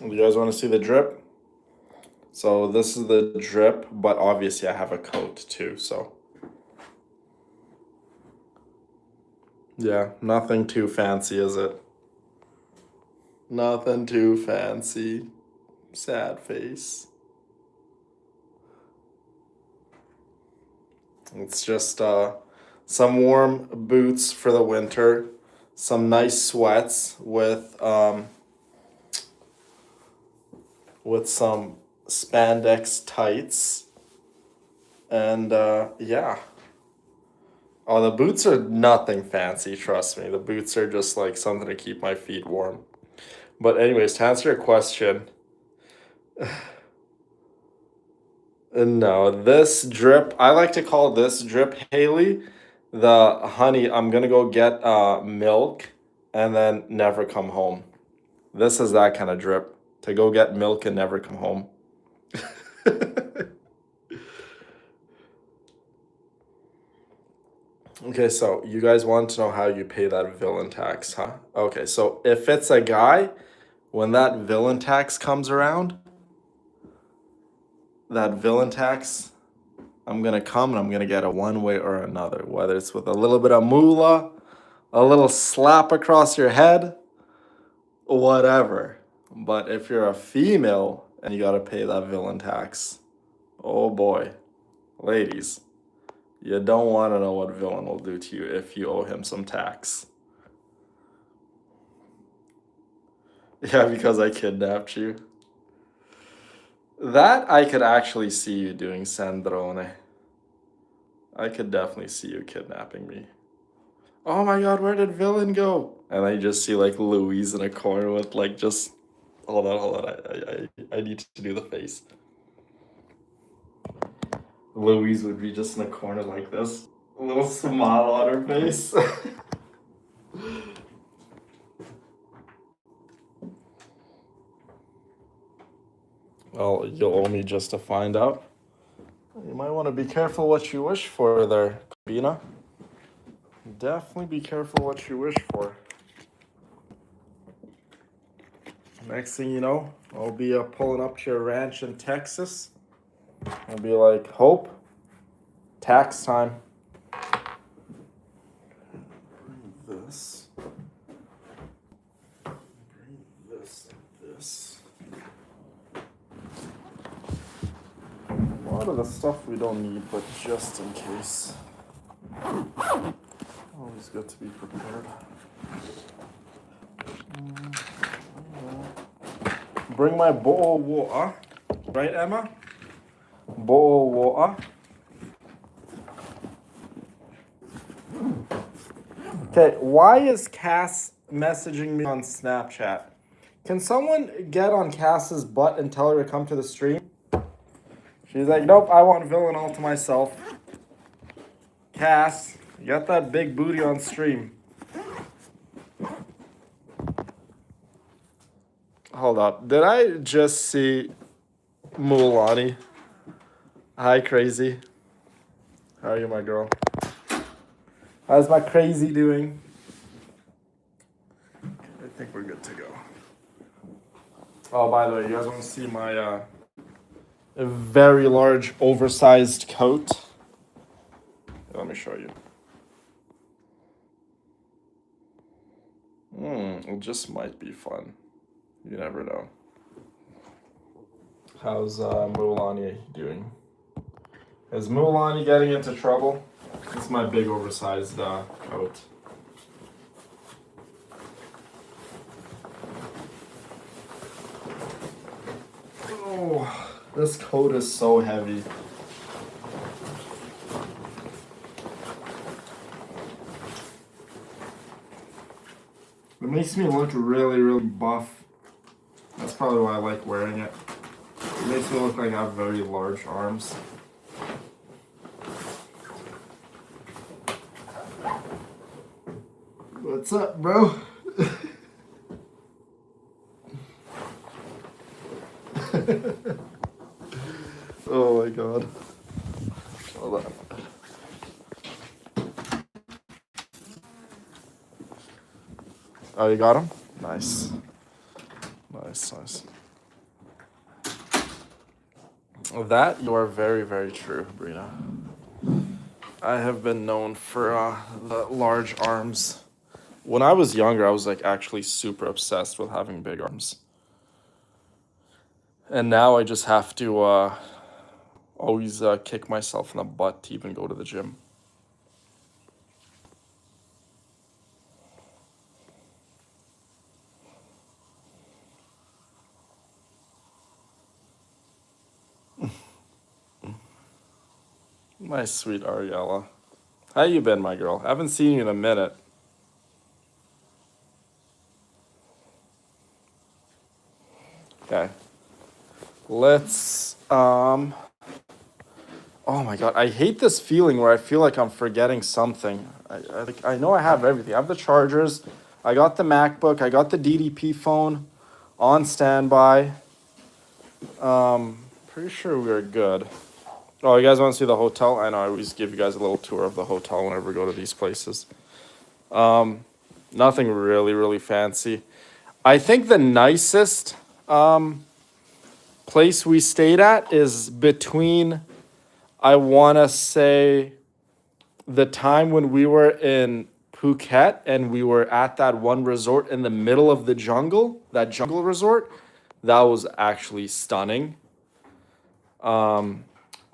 You guys want to see the drip? So this is the drip, but obviously I have a coat too, so. Yeah, nothing too fancy, is it? Nothing too fancy. Sad face. It's just some warm boots for the winter, some nice sweats with some spandex tights, and yeah. Oh, the boots are nothing fancy, trust me. The boots are just like something to keep my feet warm. But anyways, to answer your question, no, this drip, I like to call this drip, Haley, the honey, I'm gonna go get milk and then never come home. This is that kind of drip, to go get milk and never come home. Okay, so you guys want to know how you pay that villain tax, huh? Okay, so if it's a guy, when that villain tax comes around, that villain tax, I'm gonna come and I'm gonna get it one way or another, whether it's with a little bit of moolah, a little slap across your head, whatever. But if you're a female and you gotta pay that villain tax, oh boy, ladies, you don't want to know what villain will do to you if you owe him some tax. Yeah, because I kidnapped you. That I could actually see you doing, Sandrone. I could definitely see you kidnapping me. Oh my god, where did villain go? And I just see like Louise in a corner with like just hold on. I need to do the face. Louise would be just in a corner like this. A little smile on her face. Well, you'll owe me just to find out. You might want to be careful what you wish for there, Kabina. Definitely be careful what you wish for. Next thing you know, I'll be pulling up to your ranch in Texas. I'll be like, Hope, tax time. Bring this. Bring this and this. A lot of the stuff we don't need, but just in case. Always good to be prepared. Bring my bowl of water. Right, Emma? Bowl of water. Okay, why is Cass messaging me on Snapchat? Can someone get on Cass's butt and tell her to come to the stream? She's like, nope, I want villain all to myself. Cass, you got that big booty on stream. Hold up. Did I just see Mulani? Hi, crazy. How are you, my girl? How's my crazy doing? I think we're good to go. Oh, by the way, you guys want to see my very large, oversized coat? Let me show you. It just might be fun. You never know. How's Mulani doing? Is Mulani getting into trouble? This is my big oversized coat. Oh, this coat is so heavy. It makes me look really, really buff. That's probably why I like wearing it. It makes me look like I have very large arms. What's up, bro? Oh my god. Hold on. Oh, you got him? Nice. Nice. That you are very, very true, Brina. I have been known for the large arms. When I was younger, I was like actually super obsessed with having big arms. And now I just have to always kick myself in the butt to even go to the gym. My sweet Ariella. How you been, my girl? I haven't seen you in a minute. Okay. Let's oh my god, I hate this feeling where I feel like I'm forgetting something. I know I have everything. I have the chargers, I got the MacBook, I got the DDP phone on standby. Pretty sure we're good. Oh, you guys want to see the hotel? I know I always give you guys a little tour of the hotel whenever we go to these places. Nothing really, really fancy. I think the nicest place we stayed at is between, I want to say, the time when we were in Phuket and we were at that one resort in the middle of the jungle, that jungle resort. That was actually stunning.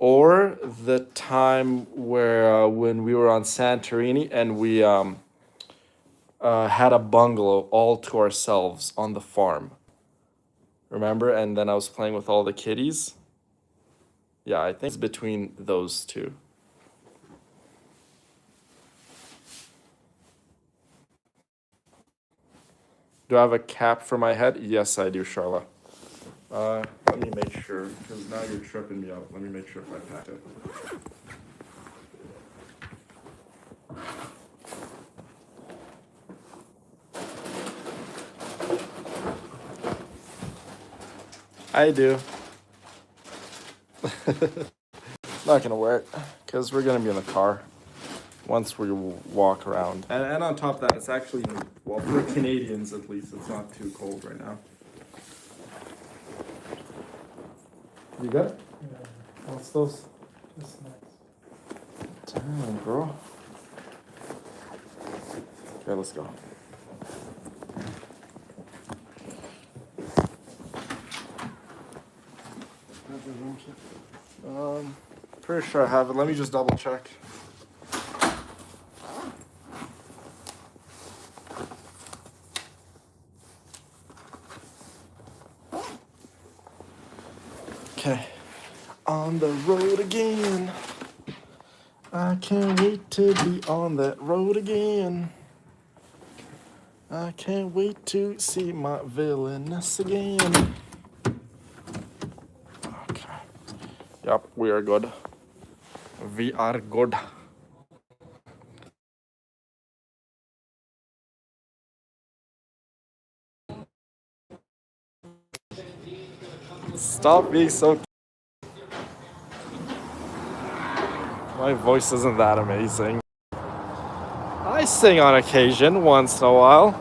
Or the time where when we were on Santorini and we had a bungalow all to ourselves on the farm. Remember? And then I was playing with all the kitties. Yeah, I think it's between those two. Do I have a cap for my head? Yes, I do, Charla. Let me make sure, because now you're tripping me out. Let me make sure if I packed it. I do. Not gonna wear it, because we're gonna be in the car once we walk around. And on top of that, it's actually, well, for Canadians at least, it's not too cold right now. You got it? Yeah. What's those? Just nice. Damn, bro. Okay, let's go. Pretty sure I have it. Let me just double check. Okay. On the road again. I can't wait to be on that road again. I can't wait to see my villainess again. Okay. Yep, we are good. We are good. Stop being so. My voice isn't that amazing. I sing on occasion, once in a while.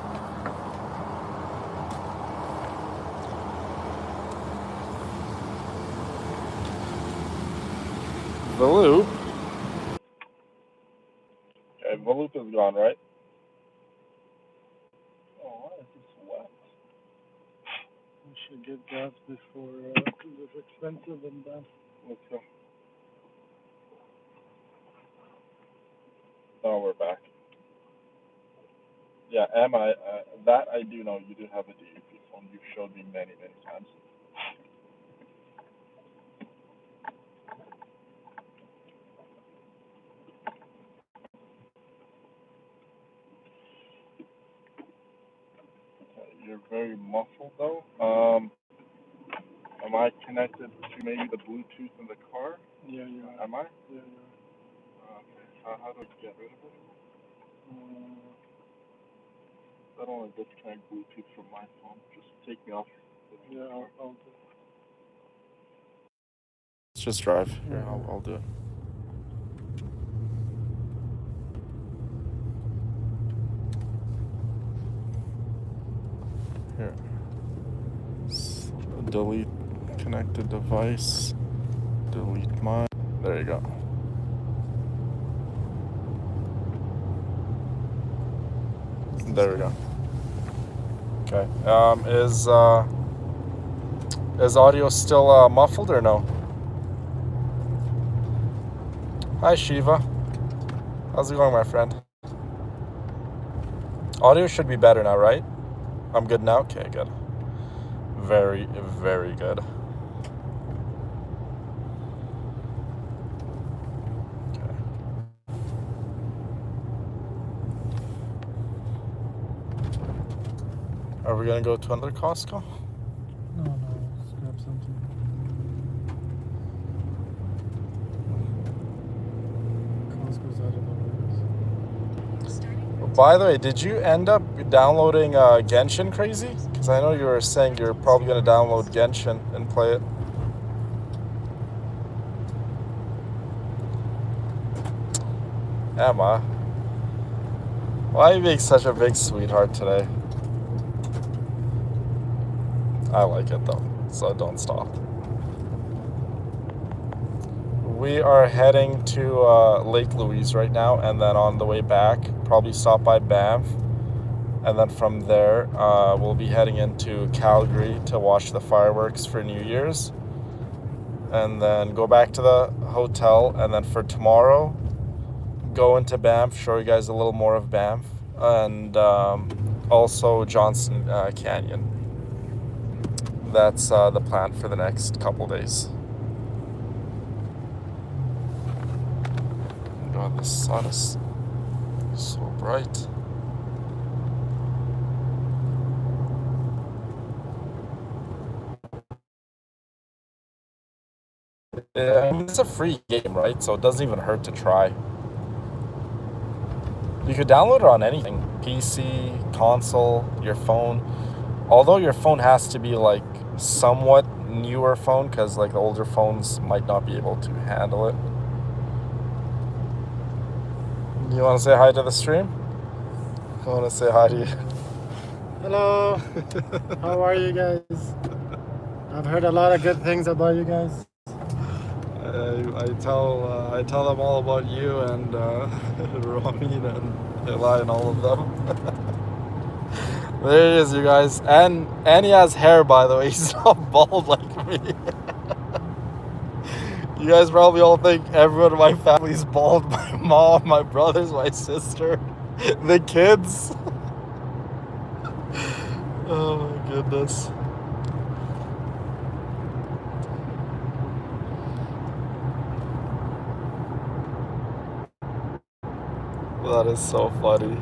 The loop. Okay, the loop is gone, right? Oh, why is this wet? We should get gas before it's expensive and bad. Let's go. Oh, we're back. Yeah, Emma, that I do know. You do have a DUP phone. You've showed me many, many times. You're very muffled, though. Am I connected to maybe the Bluetooth in the car? Yeah, you are. Am I? Yeah, you are. Okay. How do I get rid of it? Uh, I don't want to disconnect Bluetooth from my phone. Just take me off. yeah, I'll do. Let's just drive. Here, I'll do it. Here. Delete connected device. Delete mine. There you go. There we go. Okay. Is audio still muffled or no? Hi Shiva. How's it going, my friend? Audio should be better now, right? I'm good now? Okay, good. Very, very good. Okay. Are we gonna go to another Costco? No, just grab something. Costco's out of the By the way, did you end up downloading Genshin, Crazy? Because I know you were saying you're probably gonna download Genshin and play it. Emma, why are you being such a big sweetheart today? I like it though, so don't stop. We are heading to Lake Louise right now, and then on the way back, probably stop by Banff, and then from there, we'll be heading into Calgary to watch the fireworks for New Year's, and then go back to the hotel, and then for tomorrow, go into Banff, show you guys a little more of Banff, and also Johnson Canyon. That's the plan for the next couple days. God, the sun is so bright. Yeah, I mean, it's a free game, right? So it doesn't even hurt to try. You could download it on anything. PC, console, your phone. Although your phone has to be like somewhat newer phone, because like the older phones might not be able to handle it. You want to say hi to the stream? I want to say hi to you. Hello. How are you guys? I've heard a lot of good things about you guys. I tell them all about you and Ramin and Eli and all of them. There he is, you guys, and he has hair, by the way. He's not bald like me. You guys probably all think everyone in my family is bald. My mom, my brothers, my sister, the kids. Oh my goodness. That is so funny.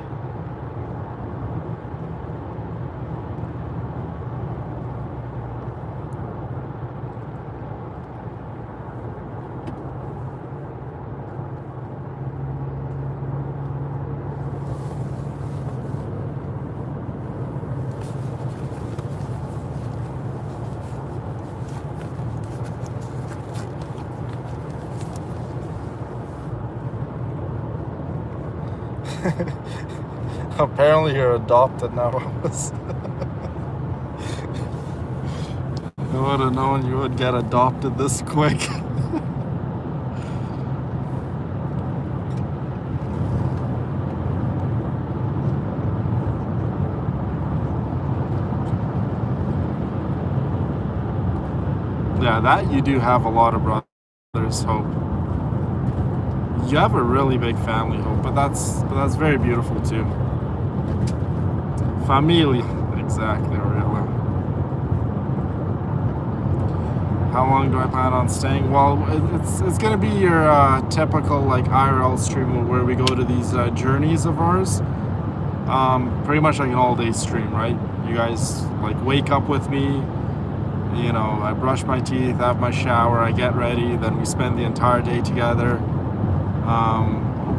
Apparently you're adopted now. I would have known you would get adopted this quick. Yeah, that you do have a lot of brothers, Hope. You have a really big family, Hope, but that's very beautiful too. Familia, exactly, Ariella. How long do I plan on staying? Well, it's gonna be your typical like IRL stream where we go to these journeys of ours. Pretty much like an all-day stream, right? You guys like wake up with me. You know, I brush my teeth, have my shower, I get ready, then we spend the entire day together.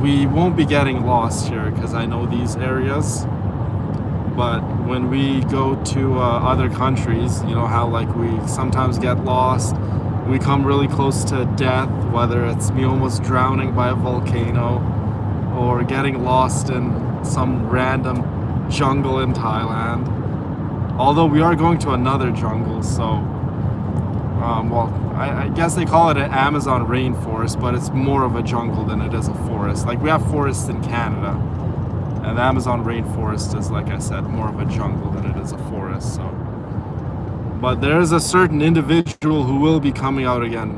We won't be getting lost here because I know these areas. But when we go to other countries, you know how like we sometimes get lost, we come really close to death, whether it's me almost drowning by a volcano or getting lost in some random jungle in Thailand. Although we are going to another jungle, so well, I guess they call it an Amazon rainforest, but it's more of a jungle than it is a forest. Like we have forests in Canada, and the Amazon rainforest is, like I said, more of a jungle than it is a forest. So, but there is a certain individual who will be coming out again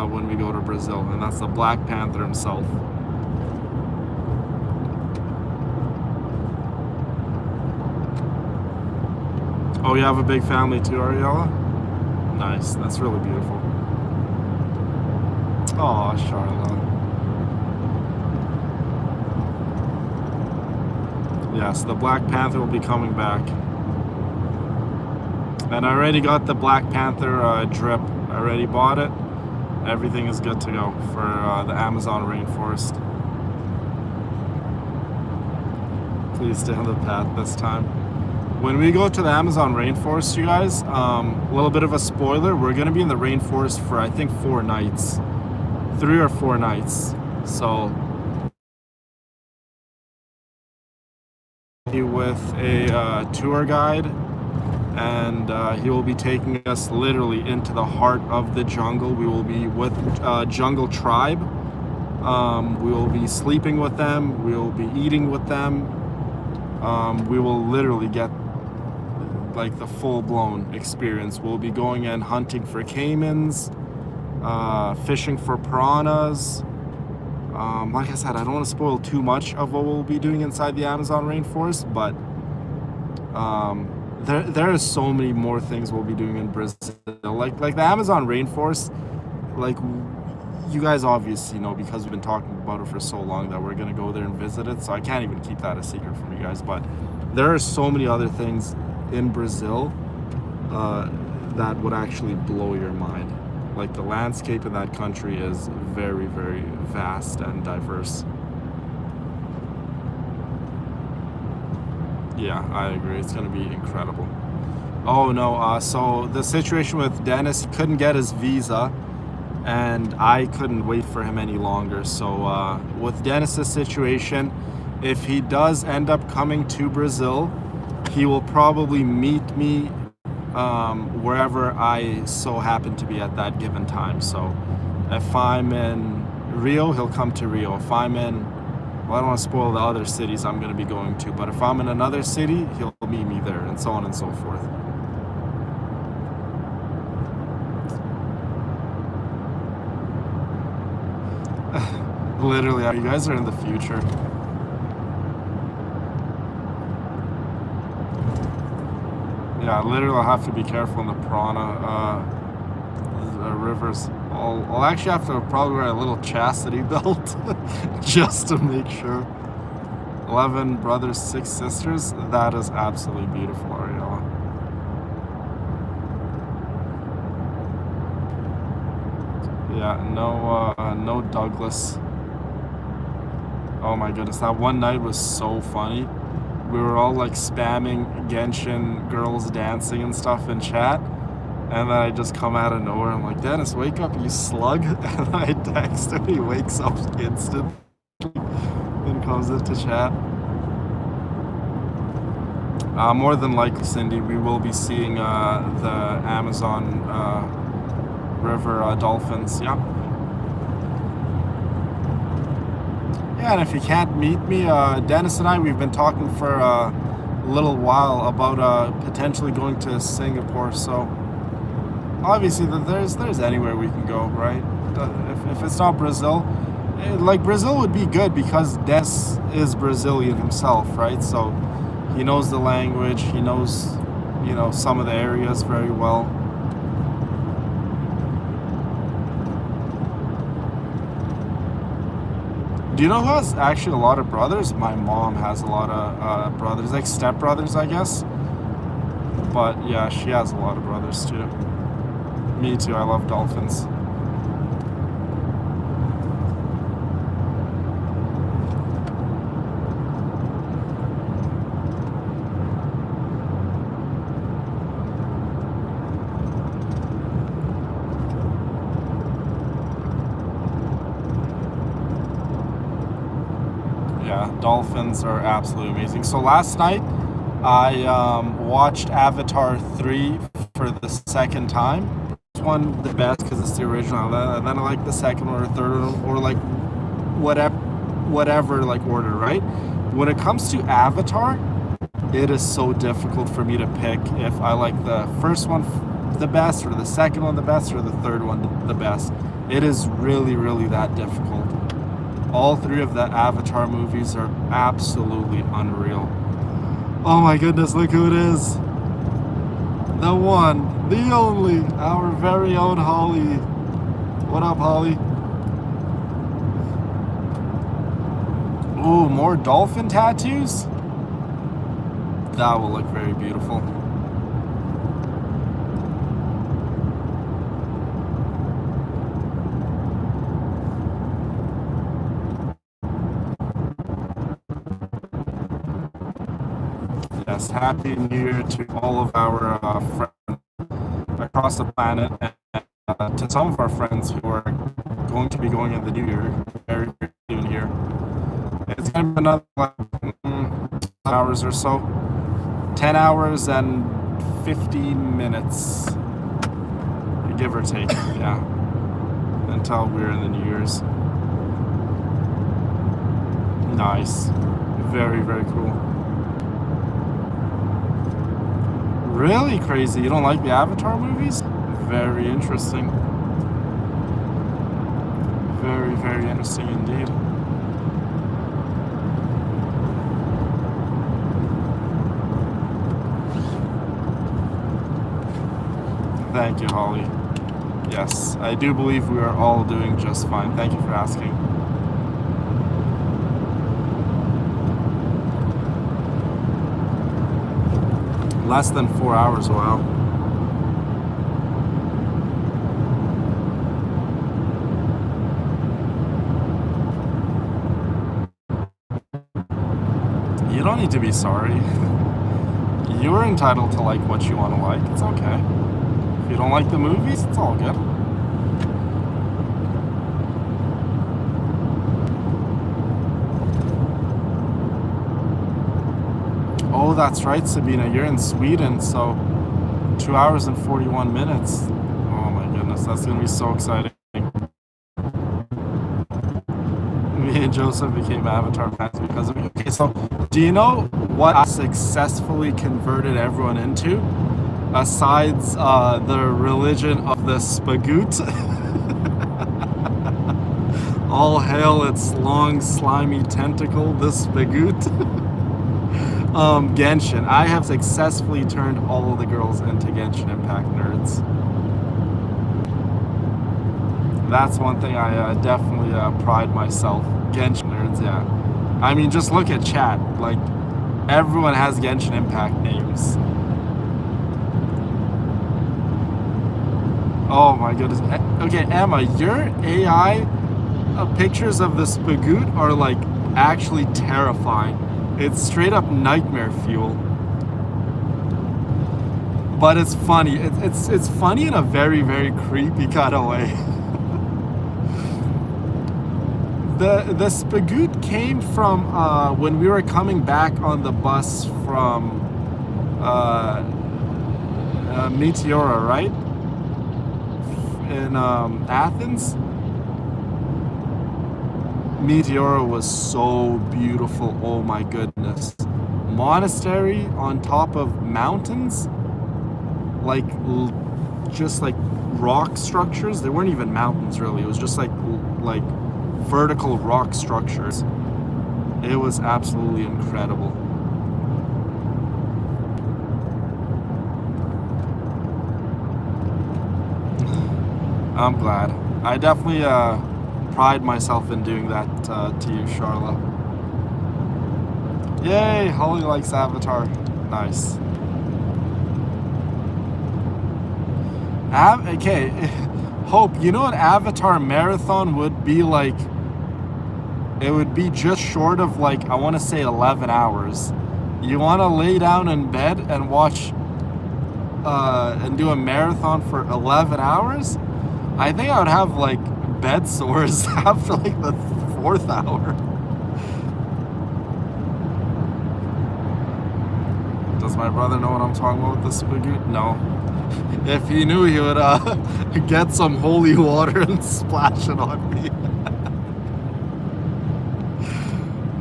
when we go to Brazil, and that's the Black Panther himself. Oh, you have a big family too, Ariella? Nice, that's really beautiful. Oh, Charlotte. Yes, the Black Panther will be coming back. And I already got the Black Panther drip. I already bought it. Everything is good to go for the Amazon rainforest. Please stay on the path this time. When we go to the Amazon rainforest, you guys, a little bit of a spoiler, we're going to be in the rainforest for, I think, 4 nights. 3 or 4 nights. So, with a tour guide, and he will be taking us literally into the heart of the jungle. We will be with Jungle Tribe. We will be sleeping with them. We will be eating with them. We will literally get like the full-blown experience. We'll be going and hunting for caimans, fishing for piranhas. Like I said, I don't want to spoil too much of what we'll be doing inside the Amazon rainforest, but there are so many more things we'll be doing in Brazil. Like the Amazon rainforest, like you guys obviously know because we've been talking about it for so long that we're gonna go there and visit it. So I can't even keep that a secret from you guys. But there are so many other things in Brazil that would actually blow your mind. Like the landscape in that country is very, very vast and diverse. Yeah, I agree. It's going to be incredible. Oh no, so the situation with Dennis, couldn't get his visa, and I couldn't wait for him any longer. So with Dennis's situation, if he does end up coming to Brazil, he will probably meet me wherever I so happen to be at that given time. So if I'm in Rio, he'll come to Rio. If I'm in, well, I don't want to spoil the other cities I'm going to be going to, but if I'm in another city, he'll meet me there, and so on and so forth. Literally, you guys are in the future. Yeah, literally, I'll have to be careful in the piranha rivers. I'll actually have to probably wear a little chastity belt just to make sure. 11 brothers, 6 sisters. That is absolutely beautiful, Ariella. Yeah, no Douglas. Oh my goodness, that one night was so funny. We were all like spamming Genshin girls dancing and stuff in chat. And then I just come out of nowhere. I'm like, Dennis, wake up, you slug. And I text him. He wakes up instantly and comes into chat. More than likely, Cindy, we will be seeing the Amazon River dolphins. Yeah. Yeah, and if you can't meet me, Dennis and I, we've been talking for a little while about potentially going to Singapore. So obviously, there's anywhere we can go, right? If it's not Brazil, like Brazil would be good because Dennis is Brazilian himself, right? So he knows the language, he knows, some of the areas very well. Do you know who has actually a lot of brothers? My mom has a lot of brothers, like stepbrothers, I guess. But yeah, she has a lot of brothers too. Me too, I love dolphins. Yeah, dolphins are absolutely amazing. So last night, I watched Avatar 3 for the second time. This one the best because it's the original, and then I like the second one or third one, or like whatever like order, right? When it comes to Avatar, it is so difficult for me to pick if I like the first one the best, or the second one the best, or the third one the best. It is really, really that difficult. All three of the Avatar movies are absolutely unreal. Oh my goodness, look who it is. The one, the only, our very own Holly. What up, Holly? Ooh, more dolphin tattoos? That will look very beautiful. Yes, Happy New Year to all of our friends across the planet, and to some of our friends who are going to be going in the new year very, very soon here. It's going to be another 10 hours or so. 10 hours and 15 minutes, give or take, yeah, until we're in the New Year's. Nice. Very, very cool. Really crazy. You don't like the Avatar movies? Very interesting. Very, very interesting indeed. Thank you, Holly. Yes, I do believe we are all doing just fine. Thank you for asking. Less than 4 hours, wow. You don't need to be sorry. You're entitled to like what you want to like. It's okay. If you don't like the movies, it's all good. Oh, that's right, Sabina. You're in Sweden, so 2 hours and 41 minutes. Oh my goodness, that's going to be so exciting. Me and Joseph became Avatar fans because of it. Okay, so do you know what I successfully converted everyone into? Besides the religion of the Spagoot. All hail its long, slimy tentacle, the Spagoot. Genshin. I have successfully turned all the girls into Genshin Impact nerds. That's one thing I definitely pride myself. Genshin nerds, yeah. I mean, just look at chat. Like, everyone has Genshin Impact names. Oh my goodness. Okay, Emma, your AI pictures of the Spagoot are like actually terrifying. It's straight up nightmare fuel. But it's funny. It's funny in a very, very creepy kind of way. The Spagoot came from when we were coming back on the bus from Meteora, right? In Athens. Meteora was so beautiful. Oh my goodness. Monastery on top of mountains, like just like rock structures. They weren't even mountains really. It was just like vertical rock structures. It was absolutely incredible. I'm glad. I definitely pride myself in doing that to you, Charla. Yay! Holly likes Avatar. Nice. Okay, Hope, you know what Avatar Marathon would be like? It would be just short of like, I want to say 11 hours. You want to lay down in bed and watch and do a marathon for 11 hours? I think I would have like bed sores after like the 4th hour. Does my brother know what I'm talking about with the spagoot? No. If he knew, he would get some holy water and splash it on me.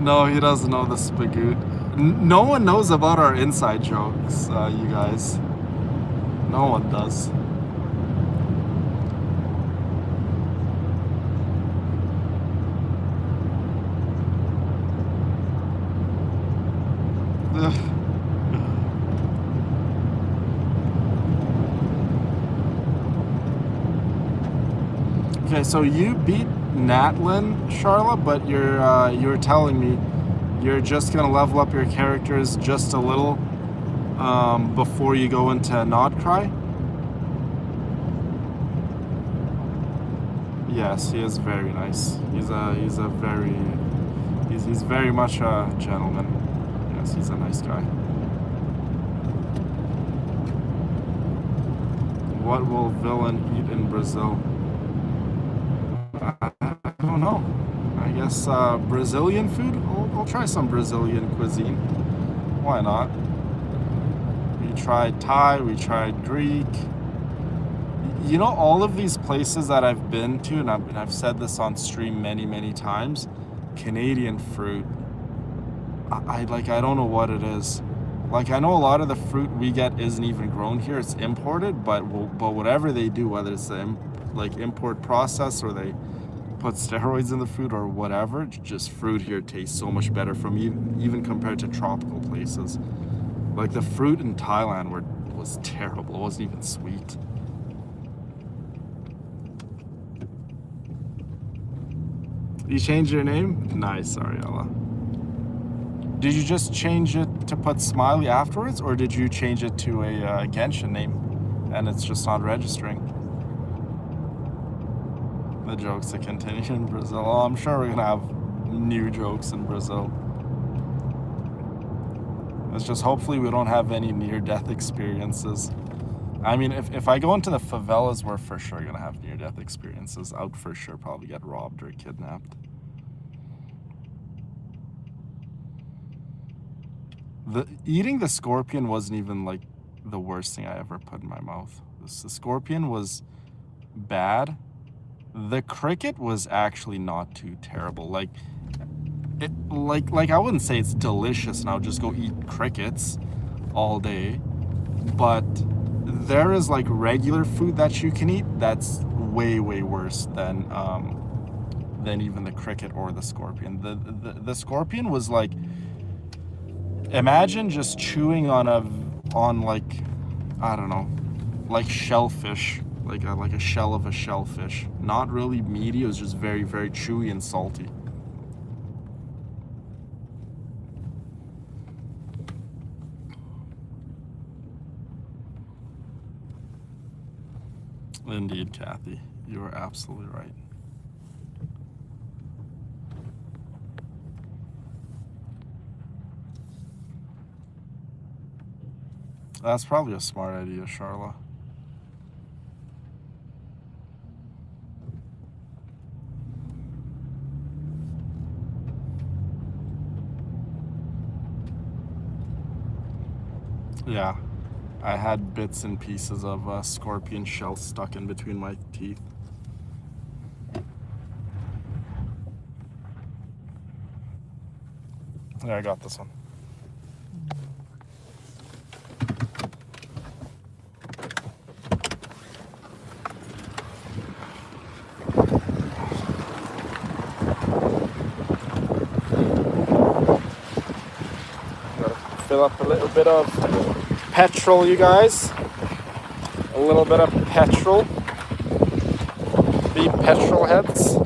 No, he doesn't know the spagoot. No one knows about our inside jokes, you guys. No one does. Okay, so you beat Natlin, Charla, but you're telling me you're just gonna level up your characters just a little before you go into Not Cry. Yes, he is very nice. He's very much a gentleman. Yes, he's a nice guy. What will villain eat in Brazil? I don't know. I guess Brazilian food? I'll try some Brazilian cuisine. Why not? We tried Thai, we tried Greek. You know, all of these places that I've been to, and I've said this on stream many, many times, Canadian fruit. I don't know what it is. Like, I know a lot of the fruit we get isn't even grown here. It's imported, but whatever they do, whether it's the import process or they put steroids in the fruit or whatever, just fruit here tastes so much better from even compared to tropical places. Like the fruit in Thailand was terrible. It wasn't even sweet. You changed your name? Nice, Ariella. Did you just change it to put Smiley afterwards, or did you change it to a Genshin name and it's just not registering? The jokes that continue in Brazil. Oh, I'm sure we're gonna have new jokes in Brazil. It's just hopefully we don't have any near-death experiences. I mean, if I go into the favelas, we're for sure gonna have near-death experiences. I would for sure probably get robbed or kidnapped. Eating the scorpion wasn't even like the worst thing I ever put in my mouth. The scorpion was bad. The cricket was actually not too terrible. Like I wouldn't say it's delicious and I'll just go eat crickets all day, but there is like regular food that you can eat that's way worse than even the cricket or the scorpion. The scorpion was like, imagine just chewing on like, I don't know, like shellfish, like a shell of a shellfish. Not really meaty. It was just very chewy and salty. Indeed, Kathy, you are absolutely right. That's probably a smart idea, Charla. Yeah, I had bits and pieces of scorpion shell stuck in between my teeth. Yeah, I got this one. Gotta fill up a little bit of petrol, you guys. A little bit of petrol. Be petrol heads.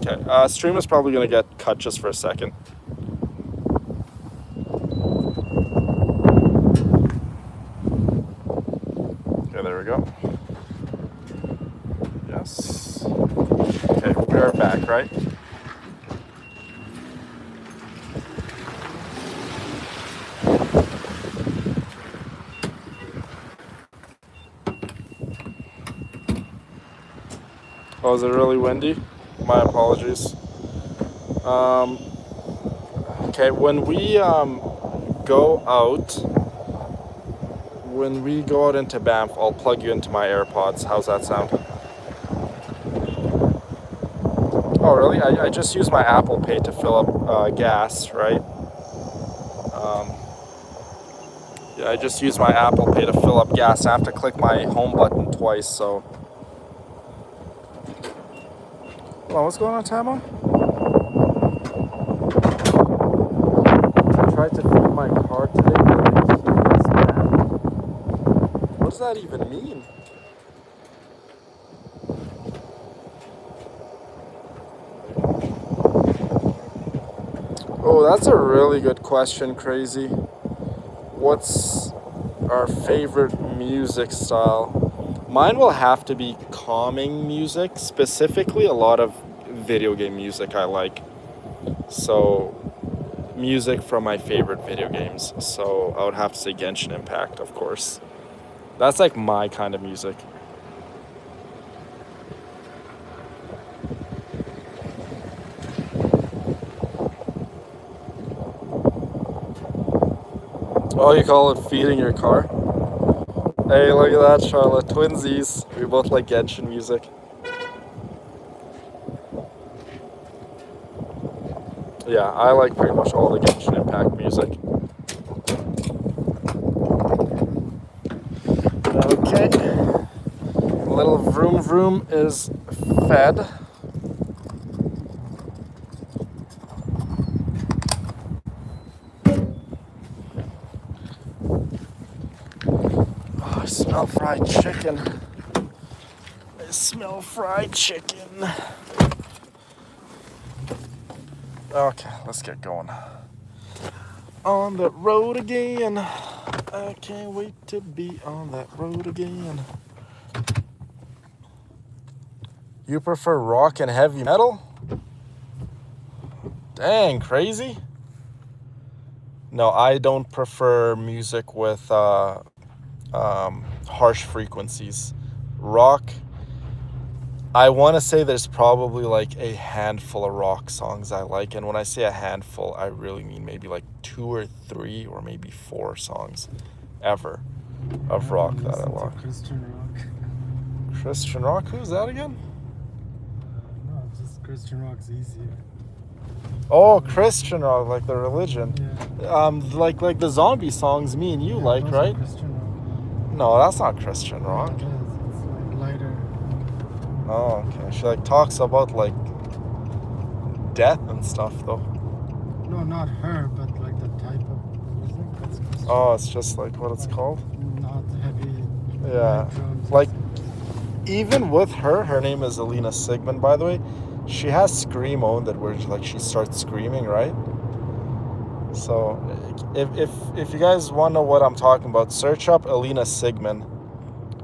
Okay, stream is probably gonna get cut just for a second. Okay, there we go. Yes. Okay, we are back, right? Oh, is it really windy? My apologies. Okay, when we go out into Banff, I'll plug you into my AirPods. How's that sound? Oh, really? I just use my Apple Pay to fill up gas, right? Yeah, I just use my Apple Pay to fill up gas. I have to click my home button twice, so. Oh, what's going on, Tamo? I tried to feed my car today, but the key is bad. What does that even mean? Oh, that's a really good question, Crazy. What's our favorite music style? Mine will have to be calming music, specifically a lot of video game music I like. So, music from my favorite video games. So, I would have to say Genshin Impact, of course. That's like my kind of music. Oh, you call it feeding your car? Hey, look at that, Charlotte. Twinsies. We both like Genshin music. Yeah, I like pretty much all the Genshin Impact music. Okay. Little vroom vroom is fed. Oh, I smell fried chicken. I smell fried chicken. Okay, let's get going. On the road again. I can't wait to be on that road again. You prefer rock and heavy metal? Dang, crazy. No, I don't prefer music with harsh frequencies. Rock, I want to say there's probably like a handful of rock songs I like. And when I say a handful, I really mean maybe like 2 or 3 or maybe 4 songs ever of rock that I like. Christian rock. Christian rock? Who's that again? No, just Christian rock's easier. Oh, Christian rock, like the religion. Yeah. Like the zombie songs me and you like, right? Christian rock. No, that's not Christian rock. Yeah, it is. It's like lighter. Oh, okay. She like talks about like death and stuff though. No, not her, but like the type of music. That's Christian. Oh, it's just like what it's called? Not heavy. Yeah. Like even with her name is Alina Sigmund, by the way. She has Screamo that where like she starts screaming, right? So if you guys want to know what I'm talking about, search up Alina Sigmund.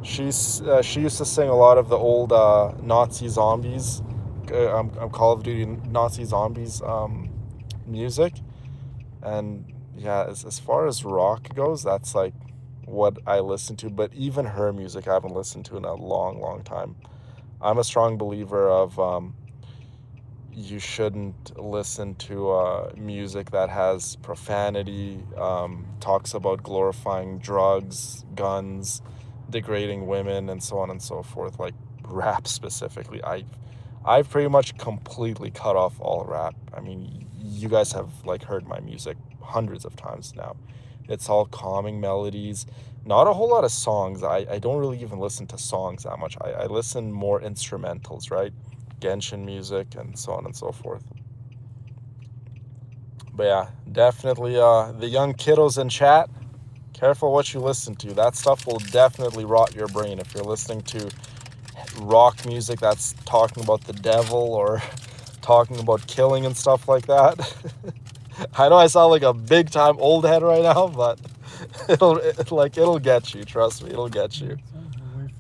She used to sing a lot of the old Nazi zombies, Call of Duty Nazi zombies music, and yeah, as far as rock goes, that's like what I listen to. But even her music, I haven't listened to in a long time. I'm a strong believer of you shouldn't listen to music that has profanity, talks about glorifying drugs, guns, degrading women, and so on and so forth. Like rap specifically, I've pretty much completely cut off all rap. I mean, you guys have like heard my music hundreds of times now. It's all calming melodies, not a whole lot of songs. I don't really even listen to songs that much. I listen more instrumentals, right? Genshin music and so on and so forth. But yeah, definitely the young kiddos in chat, careful what you listen to. That stuff will definitely rot your brain if you're listening to rock music that's talking about the devil or talking about killing and stuff like that. I know I sound like a big time old head right now, but it'll get you. Trust me, it'll get you.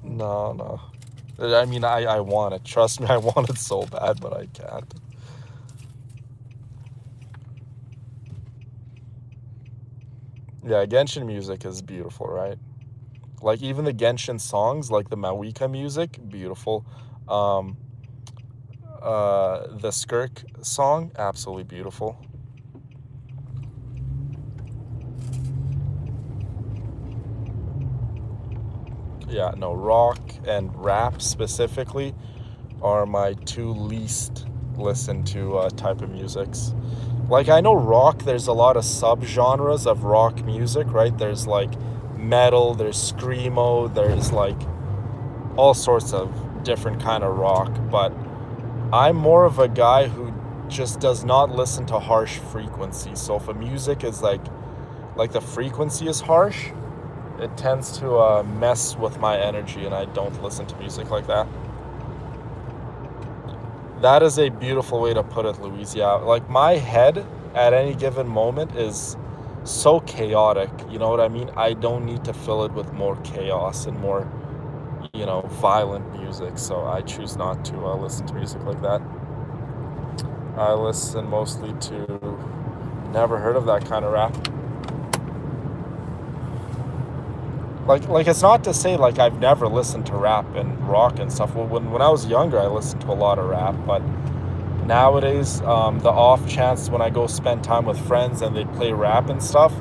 No. I mean, I want it. Trust me, I want it so bad, but I can't. Yeah, Genshin music is beautiful, right? Like even the Genshin songs, like the Mawika music, beautiful. The Skirk song, absolutely beautiful. Yeah, no, rock and rap specifically are my two least listened to type of musics. Like I know rock, there's a lot of subgenres of rock music, right? There's like metal, there's screamo, there's like all sorts of different kind of rock, but I'm more of a guy who just does not listen to harsh frequencies. So if a music is like the frequency is harsh, it tends to mess with my energy, and I don't listen to music like that. That is a beautiful way to put it, Louise. Yeah, like my head at any given moment is so chaotic. You know what I mean? I don't need to fill it with more chaos and more, violent music. So I choose not to listen to music like that. I listen mostly to, never heard of that kind of rap. Like it's not to say like I've never listened to rap and rock and stuff. Well, when I was younger, I listened to a lot of rap, but nowadays, the off chance when I go spend time with friends and they play rap and stuff,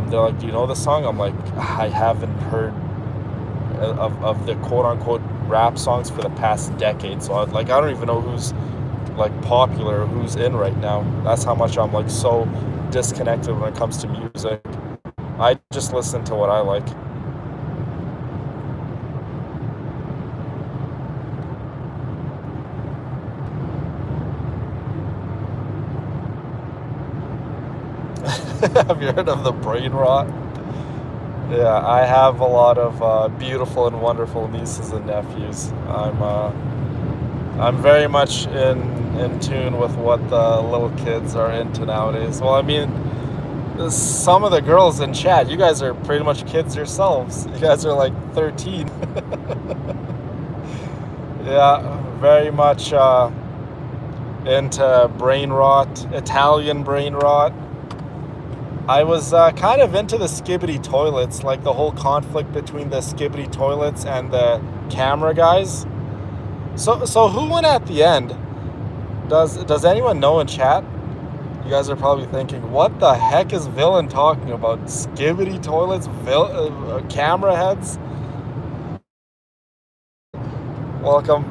they're like, "Do you know the song?" I'm like, "I haven't heard of the quote unquote rap songs for the past decade." So I don't even know who's like popular, who's in right now. That's how much I'm like so disconnected when it comes to music. I just listen to what I like. Have you heard of the brain rot? Yeah, I have a lot of beautiful and wonderful nieces and nephews. I'm very much in tune with what the little kids are into nowadays. Well, I mean, some of the girls in chat, you guys are pretty much kids yourselves. You guys are like 13. Yeah, very much into brain rot, Italian brain rot. I was kind of into the skibbity toilets, like the whole conflict between the skibbity toilets and the camera guys. So who won at the end? Does anyone know in chat? You guys are probably thinking, what the heck is Villain talking about? Skibbity toilets, camera heads? Welcome.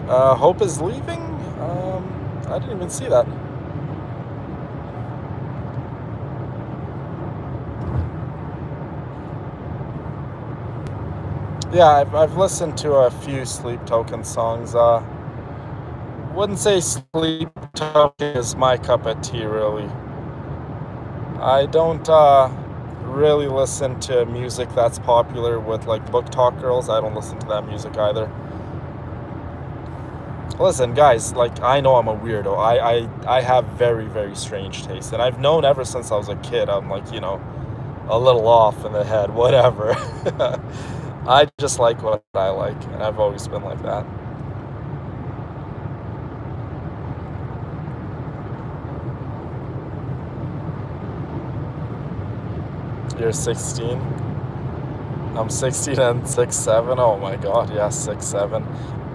Hope is leaving? I didn't even see that. Yeah, I've listened to a few Sleep Token songs. Wouldn't say Sleep Token is my cup of tea, really. I don't really listen to music that's popular with like book talk girls. I don't listen to that music either. Listen, guys, like I know I'm a weirdo. I have very, very strange taste, and I've known ever since I was a kid. I'm like, a little off in the head, whatever. I just like what I like, and I've always been like that. You're 16. I'm 16 and 6'7". Oh my god, yeah, 6'7".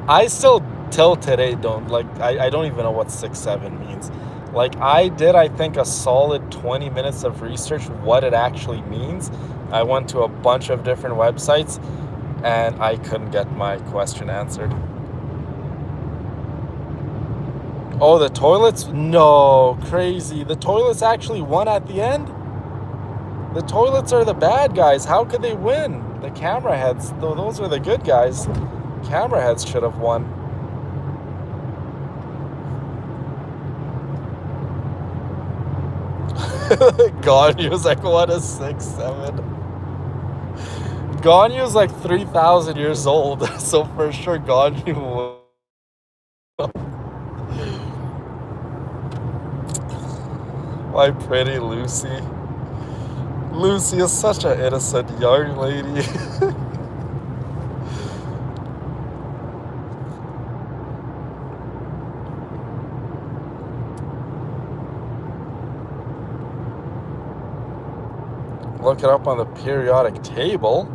I still till today don't like. I don't even know what 6'7" means. Like I did, I think a solid 20 minutes of research what it actually means. I went to a bunch of different websites, and I couldn't get my question answered. Oh, the toilets? No, crazy. The toilets actually won at the end? The toilets are the bad guys. How could they win? The camera heads, though, those are the good guys. Camera heads should have won. Ganyu's like, what a 6'7". Ganyu's like 3,000 years old, so for sure Ganyu will. My pretty Lucy. Lucy is such an innocent young lady. Look it up on the periodic table.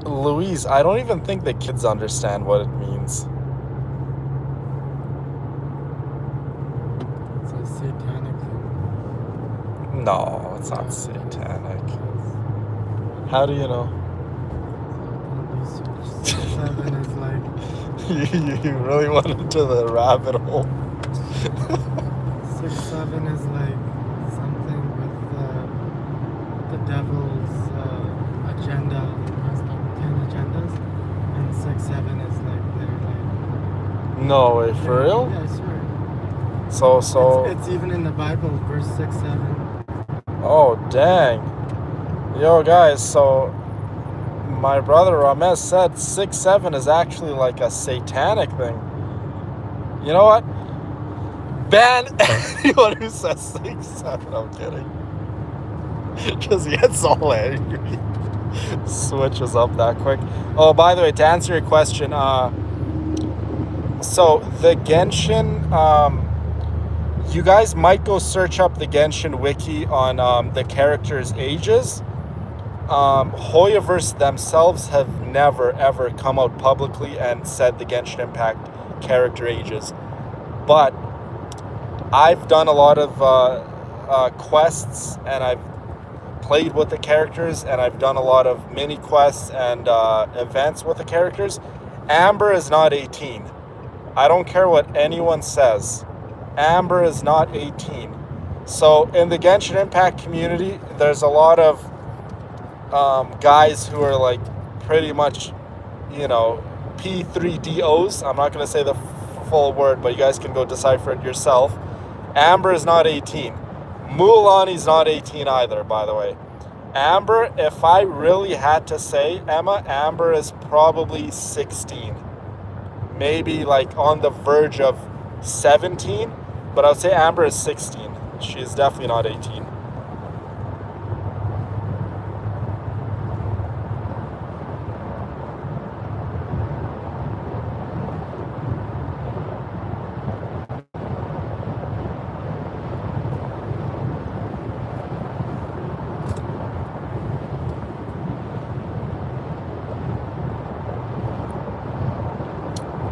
Louise, I don't even think the kids understand what it means. It's a satanic thing. No, it's not satanic. How do you know? So 7 is like... You really went into the rabbit hole. 6'7" is like something with the devil's agenda. There's like 10 agendas, and 6'7" is like literally. No way, for real? Yeah, I swear. So. It's even in the Bible, verse 6-7. Oh dang! Yo guys, so my brother Ramez said 6'7" is actually like a satanic thing. You know what? Ban anyone who says 6'7". I'm kidding. Because he gets all angry. Switches up that quick. Oh, by the way, to answer your question, so the Genshin, you guys might go search up the Genshin wiki on the characters' ages. Hoyoverse themselves have never ever come out publicly and said the Genshin Impact character ages. But I've done a lot of quests, and I've played with the characters, and I've done a lot of mini quests and events with the characters. Amber is not 18. I don't care what anyone says. Amber is not 18. So in the Genshin Impact community, there's a lot of guys who are like pretty much, you know, P3DOs. I'm not going to say the full word, but you guys can go decipher it yourself. Amber is not 18. Mulaney's not 18 either, by the way. Amber, if I really had to say, Emma, Amber is probably 16. Maybe like on the verge of 17, but I would say Amber is 16. She is definitely not 18.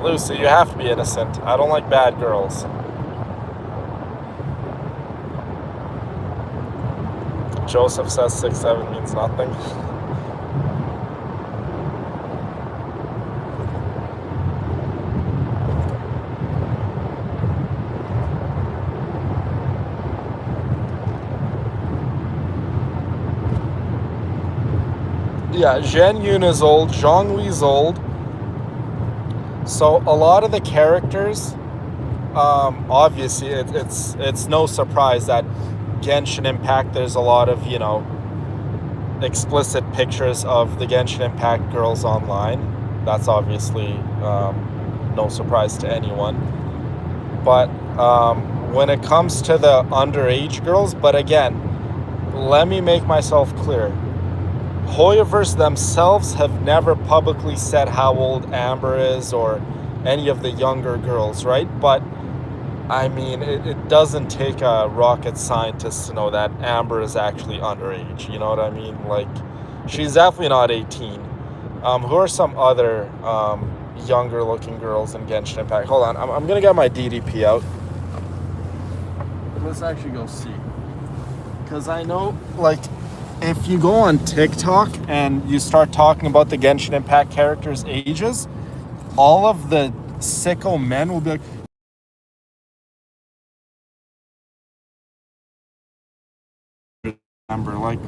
Lucy, you have to be innocent. I don't like bad girls. Joseph says 6'7" means nothing. Yeah, Zhen Yun is old, Zhongli's old. So a lot of the characters, obviously, it's no surprise that Genshin Impact, there's a lot of, you know, explicit pictures of the Genshin Impact girls online. That's obviously no surprise to anyone. But when it comes to the underage girls, but again, let me make myself clear. Hoyoverse themselves have never publicly said how old Amber is or any of the younger girls, right? But I mean, it doesn't take a rocket scientist to know that Amber is actually underage. You know what I mean? Like, she's definitely not 18. Who are some other younger looking girls in Genshin Impact? Hold on, I'm gonna get my DDP out. Let's actually go see. Because I know, like, if you go on TikTok and you start talking about the Genshin Impact characters' ages, all of the sicko men will be like, Amber, like,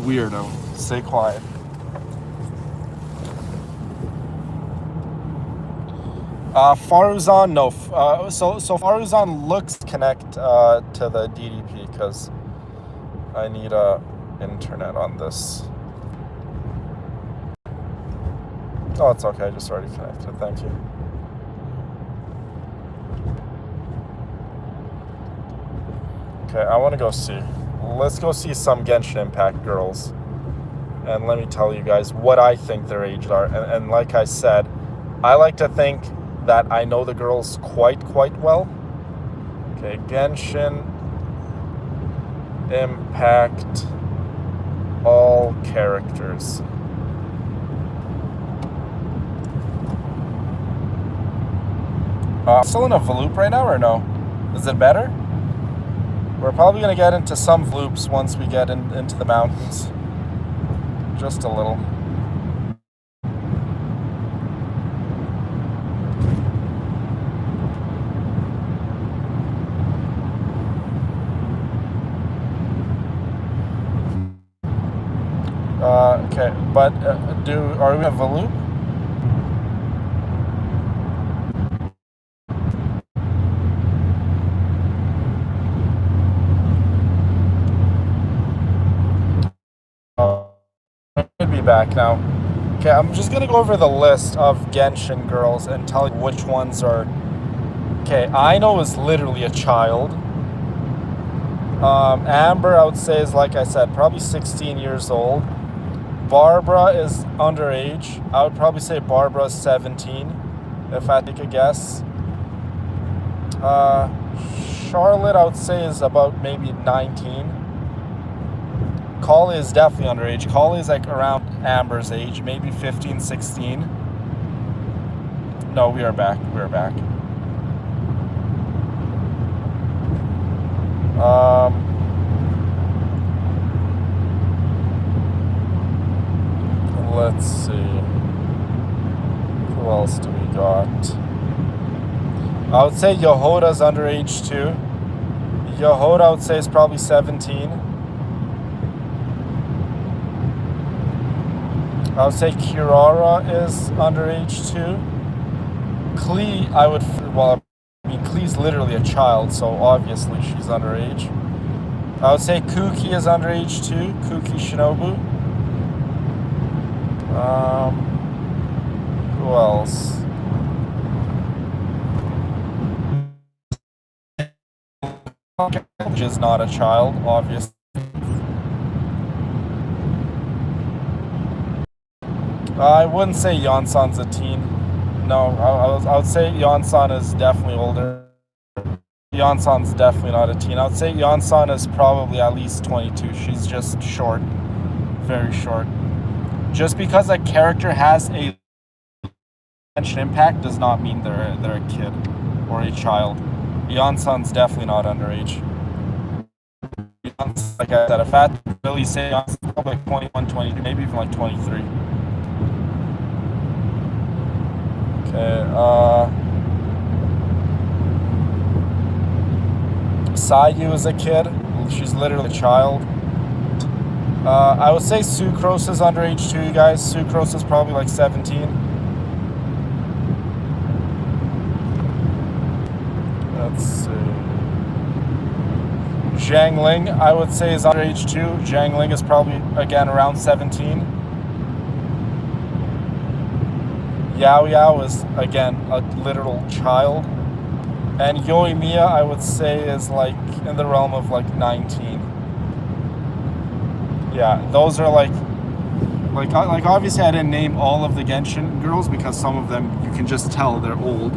weirdo. Stay quiet. Faruzan, no. So Faruzan looks connect to the DDP because I need internet on this. Oh, it's okay. I just already connected. Thank you. Okay, I want to go see. Let's go see some Genshin Impact girls. And let me tell you guys what I think their ages are. And like I said, I like to think that I know the girls quite well. Okay, Genshin Impact all characters. Still in a Vloop right now or no? Is it better? We're probably going to get into some Vloops once we get into the mountains. Just a little. Okay, but are we in a Vloop? I should be back now. Okay, I'm just gonna go over the list of Genshin girls and tell you which ones are. Okay, Aino is literally a child. Amber, I would say, is, like I said, probably 16 years old. Barbara is underage. I would probably say Barbara is 17, if I take a guess. Charlotte, I would say, is about maybe 19. Kali is definitely underage. Kali is like around Amber's age, maybe 15, 16. No, we are back. We are back. Let's see. Who else do we got? I would say Yehoda's underage too. Yehoda, I would say, is probably 17. I would say Kirara is underage too. Klee, Klee's literally a child, so obviously she's underage. I would say Kuki is underage too. Kuki Shinobu. Who else? Which is not a child, obviously. I wouldn't say Yonsan's a teen. No, I would say Yonsan is definitely older. Yonsan's definitely not a teen. I would say Yonsan is probably at least 22. She's just short. Very short. Just because a character has a Genshin Impact does not mean they're a kid or a child. Yonsan's definitely not underage. Like I said, if I had to really say Yonsan's probably like 21, 22, maybe even like 23. Okay, Sayu is a kid. She's literally a child. I would say Sucrose is underage too, you guys. Sucrose is probably like 17. Let's see. Zhang Ling, I would say, is underage too. Zhang Ling is probably, again, around 17. Yao Yao is, again, a literal child. And Yoimiya, I would say, is like in the realm of like 19. Yeah, those are like obviously I didn't name all of the Genshin girls because some of them you can just tell they're old.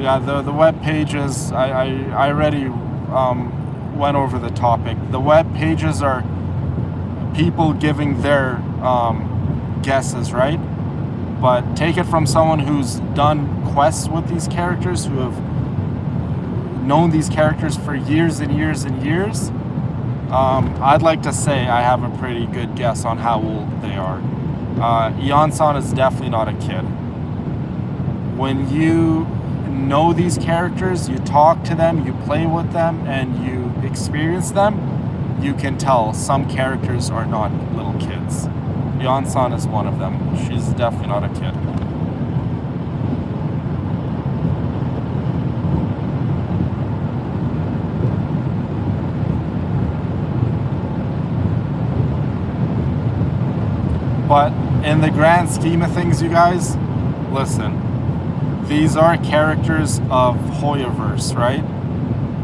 Yeah, the web pages, I already went over the topic. The web pages are people giving their guesses, right? But take it from someone who's done quests with these characters, who have known these characters for years and years and years. I'd like to say I have a pretty good guess on how old they are. Ion-san is definitely not a kid. When you know these characters, you talk to them, you play with them, and you experience them, you can tell some characters are not little kids. Ion-san is one of them. She's definitely not a kid. But in the grand scheme of things, you guys, listen, these are characters of Hoyoverse, right?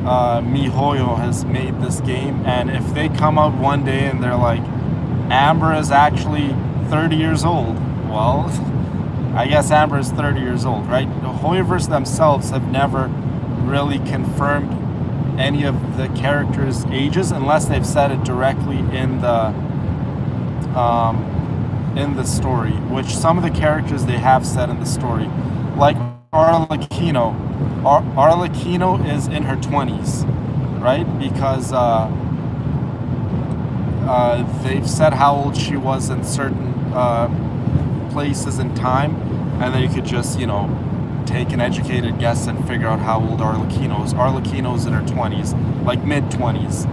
MiHoYo has made this game, and if they come out one day and they're like, Amber is actually 30 years old, well, I guess Amber is 30 years old, right? The Hoyoverse themselves have never really confirmed any of the characters' ages unless they've said it directly in the story, which some of the characters they have said in the story, like Arlecchino. Arlecchino is in her 20s, right? Because they've said how old she was in certain places in time, and then you could just, take an educated guess and figure out how old Arlecchino is. Arlecchino's in her 20s, like mid-20s.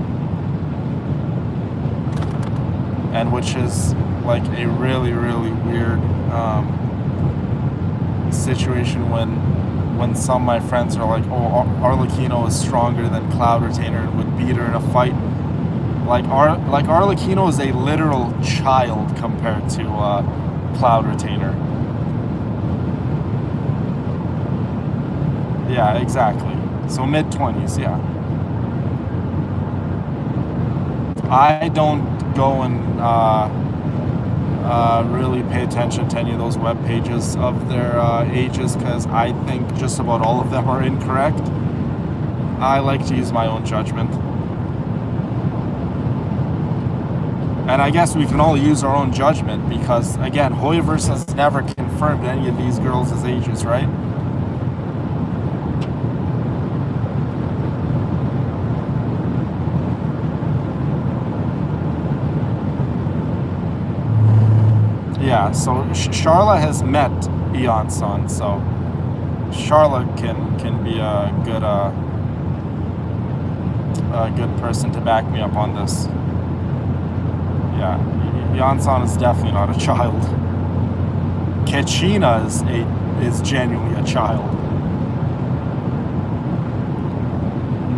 And which is like a really, really weird situation when some of my friends are like, oh, Arlecchino is stronger than Cloud Retainer and would beat her in a fight. Like Arlecchino is a literal child compared to Cloud Retainer. Yeah, exactly. So mid-20s, yeah. I don't go and really pay attention to any of those web pages of their ages, because I think just about all of them are incorrect. I like to use my own judgment. And I guess we can all use our own judgment because, again, Hoyoverse has never confirmed any of these girls' ages, right? Yeah, so Charlotte has met Ion-san, so Charlotte can be a good person to back me up on this. Yeah, Ion-san is definitely not a child. Kachina is genuinely a child.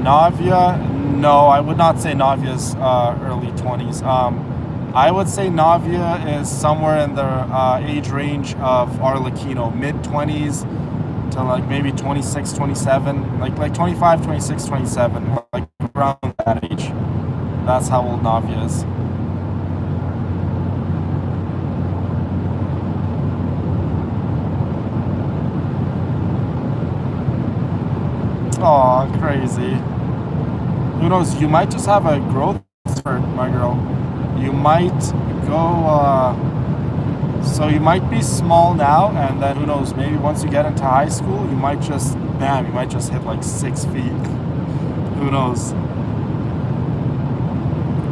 Navia, no, I would not say Navia's early 20s. I would say Navia is somewhere in the age range of Arlecchino, mid-20s to like maybe 26, 27, like 25, 26, 27, like around that age. That's how old Navia is. Aw, crazy. Who knows, you might just have a growth spurt, my girl. You might go, so you might be small now, and then who knows, maybe once you get into high school, you might just hit like 6 feet. Who knows?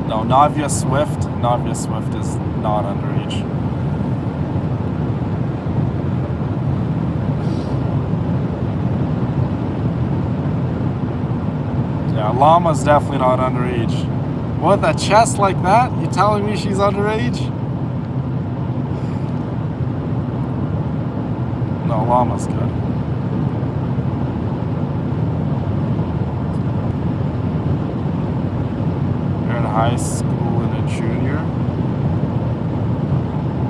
No, Navia Swift is not underage. Yeah, Llama's definitely not underage. With a chest like that, you telling me she's underage? No, Llama's good. You're in high school and a junior.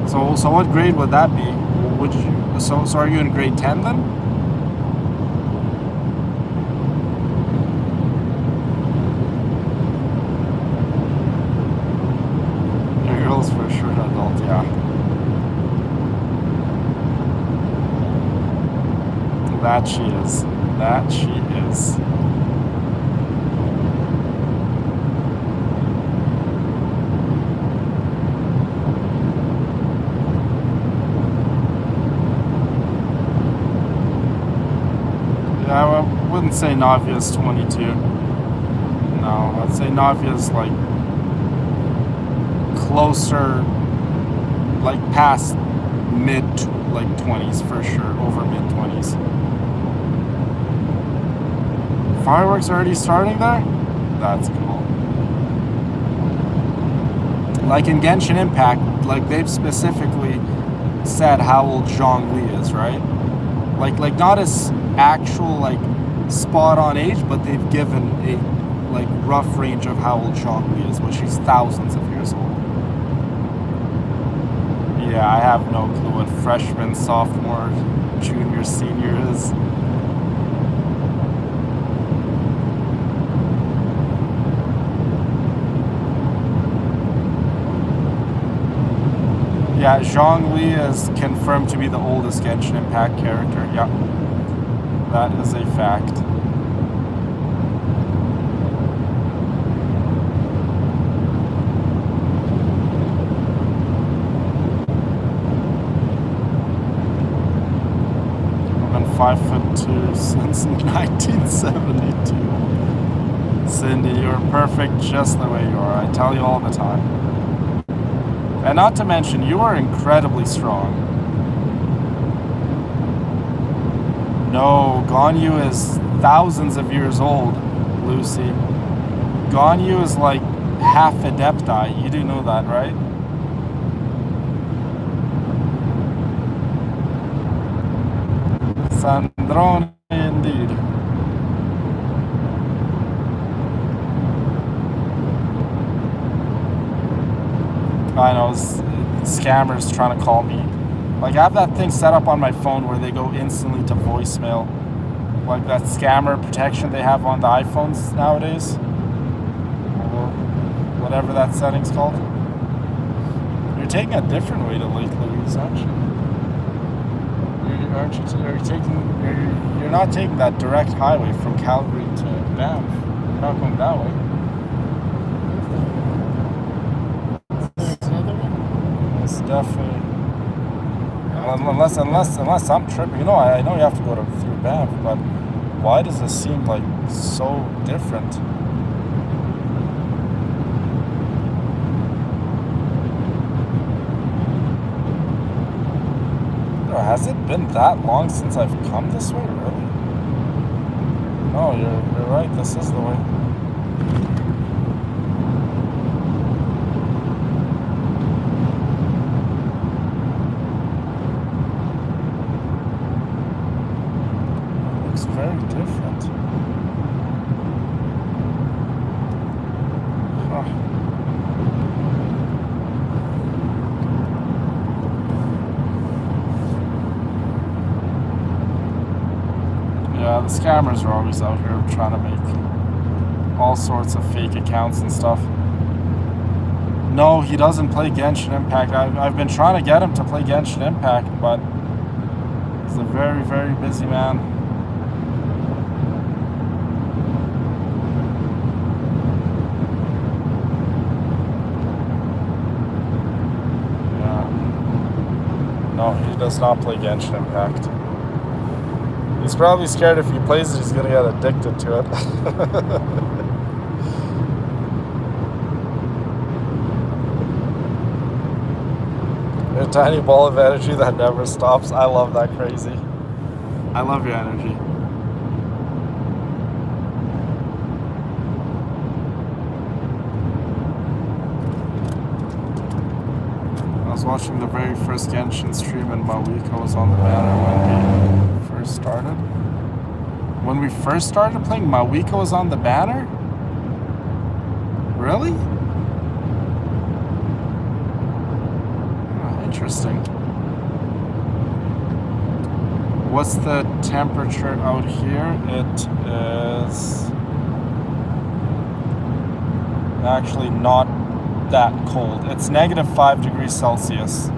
So what grade would that be? So are you in grade 10 then? For sure an adult, yeah. That she is. That she is. Yeah, I wouldn't say Navia's 22. No, I'd say Navia's like closer, like past mid, like 20s for sure, over mid 20s. Fireworks already starting there? That's cool. Like in Genshin Impact, like they've specifically said how old Zhongli is, right? Like not as actual like spot on age, but they've given a like rough range of how old Zhongli is, which she's thousands of years old. Yeah, I have no clue what freshman, sophomore, junior, senior is. Yeah, Zhongli is confirmed to be the oldest Genshin Impact character. Yeah, that is a fact. I've been 5'2" since 1972. Cindy, you're perfect just the way you are. I tell you all the time. And not to mention, you are incredibly strong. No, Ganyu is thousands of years old, Lucy. Ganyu is like half Adepti. You do know that, right? Sandrone, indeed. I know, scammers trying to call me. Like, I have that thing set up on my phone where they go instantly to voicemail. Like that scammer protection they have on the iPhones nowadays. Or whatever that setting's called. You're taking a different way to Lake Louise, aren't you? You're not taking that direct highway from Calgary to Banff. You're not going that way. It's definitely, unless I'm tripping. You know, I know you have to go through Banff, but why does this seem like so different? Has it been that long since I've come this way, really? No, you're right, this is the way. It looks very different. Huh. Yeah, the scammers are always out here trying to make all sorts of fake accounts and stuff. No, he doesn't play Genshin Impact. I've been trying to get him to play Genshin Impact, but he's a very, very busy man. Yeah. No, he does not play Genshin Impact. He's probably scared if he plays it, he's gonna get addicted to it. A tiny ball of energy that never stops. I love that crazy. I love your energy. I was watching the very first Genshin stream and Mawiko was on the banner when we first started. When we first started playing, Mawiko was on the banner? Really? Oh, interesting. What's the temperature out here? It is actually not that cold. It's -5 degrees Celsius.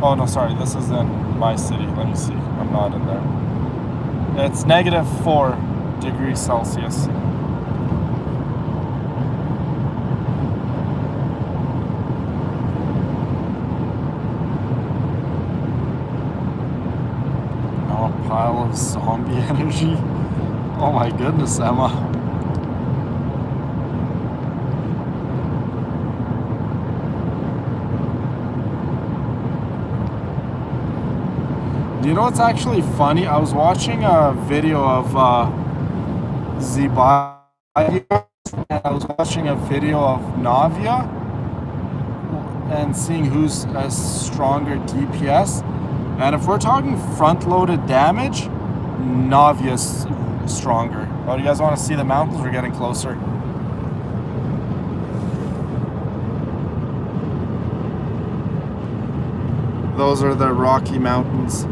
Oh no, sorry, this is in my city. Let me see. I'm not in there. It's -4 degrees Celsius. Oh, a pile of zombie energy. Oh my goodness, Emma. You know what's actually funny? I was watching a video of Zibai, and I was watching a video of Navia and seeing who's a stronger DPS. And if we're talking front-loaded damage, Navia's stronger. Oh, do you guys want to see the mountains? We're getting closer. Those are the Rocky Mountains.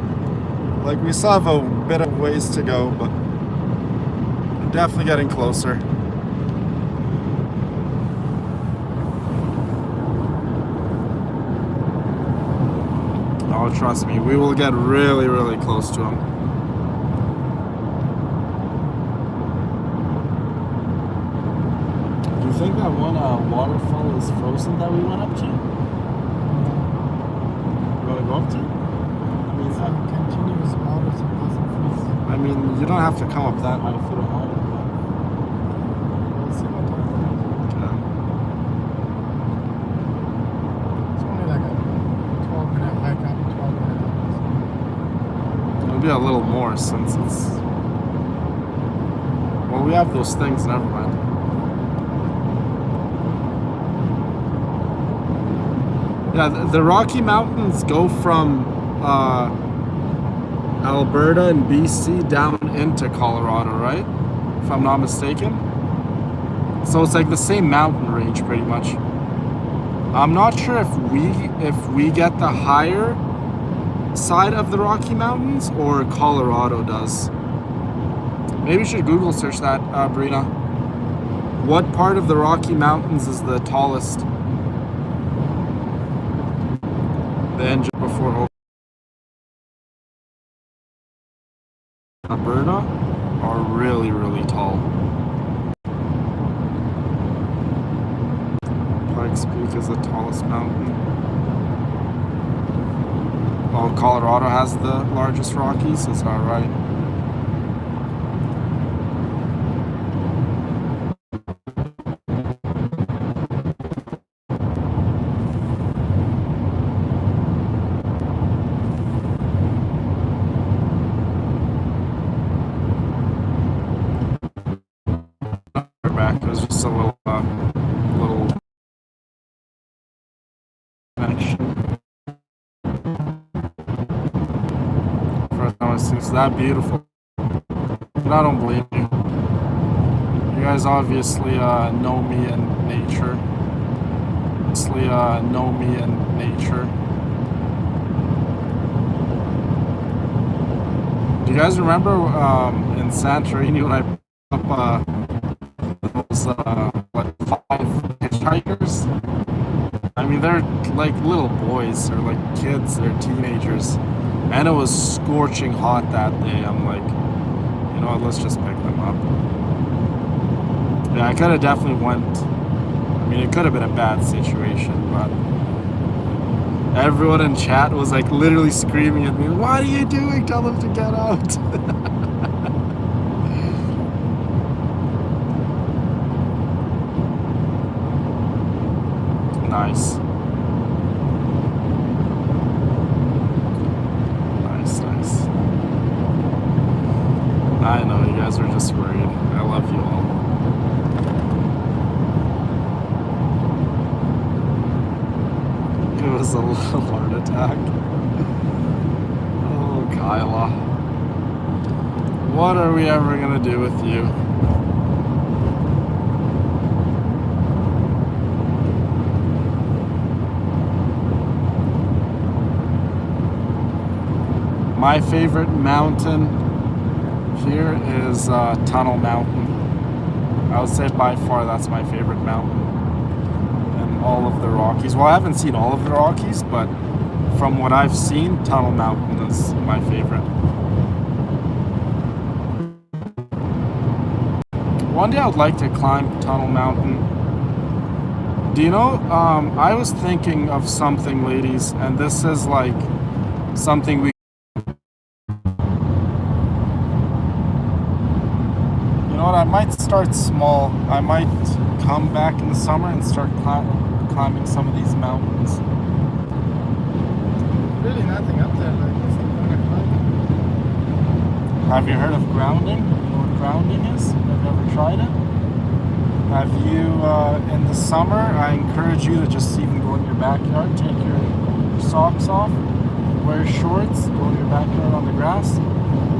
Like, we still have a bit of ways to go, but we're definitely getting closer. Oh, trust me, we will get really, really close to them. Do you think that one waterfall is frozen that we went up to? You want to go up to? Continuous water supposed to freeze. I mean, you don't have to come up that high if you don't want to. We'll see what happens. Okay. It's only like a 12-minute hike up, 12-minute down. It'll be a little more since it's... Well, we have those things, never mind. Yeah, the Rocky Mountains go from Alberta and BC down into Colorado, right? If I'm not mistaken. So it's like the same mountain range pretty much. I'm not sure if we get the higher side of the Rocky Mountains or Colorado does. Maybe you should Google search that, Brina. What part of the Rocky Mountains is the tallest? The engine before Alberta are really, really tall. Pikes Peak is the tallest mountain. Oh, Colorado has the largest Rockies, is that right? Back, it was just a little connection. First time I see it's that beautiful. But I don't blame you. You guys obviously know me and nature. Do you guys remember in Santorini when I put up those like 5 hitchhikers? I mean, they're like little boys or like kids, they're teenagers, and it was scorching hot that day. I'm like, you know what, let's just pick them up. Yeah, I could have definitely went. I mean, it could have been a bad situation, but everyone in chat was like literally screaming at me, "What are you doing? Tell them to get out." Nice. Nice. I know, you guys are just worried. I love you all. It was a little heart attack. Oh, Kyla. What are we ever gonna do with you? My favorite mountain here is Tunnel Mountain. I would say by far that's my favorite mountain in all of the Rockies. Well, I haven't seen all of the Rockies, but from what I've seen, Tunnel Mountain is my favorite. One day I would like to climb Tunnel Mountain. Do you know, I was thinking of something, ladies, and this is like something we... You know what, I might start small. I might come back in the summer and start climbing some of these mountains. Really nothing up there, like what's the point of climbing? Have you heard of grounding? You know what grounding is? Have you ever tried it? Have you, in the summer, I encourage you to just even go in your backyard, take your socks off, wear shorts, go in your backyard on the grass,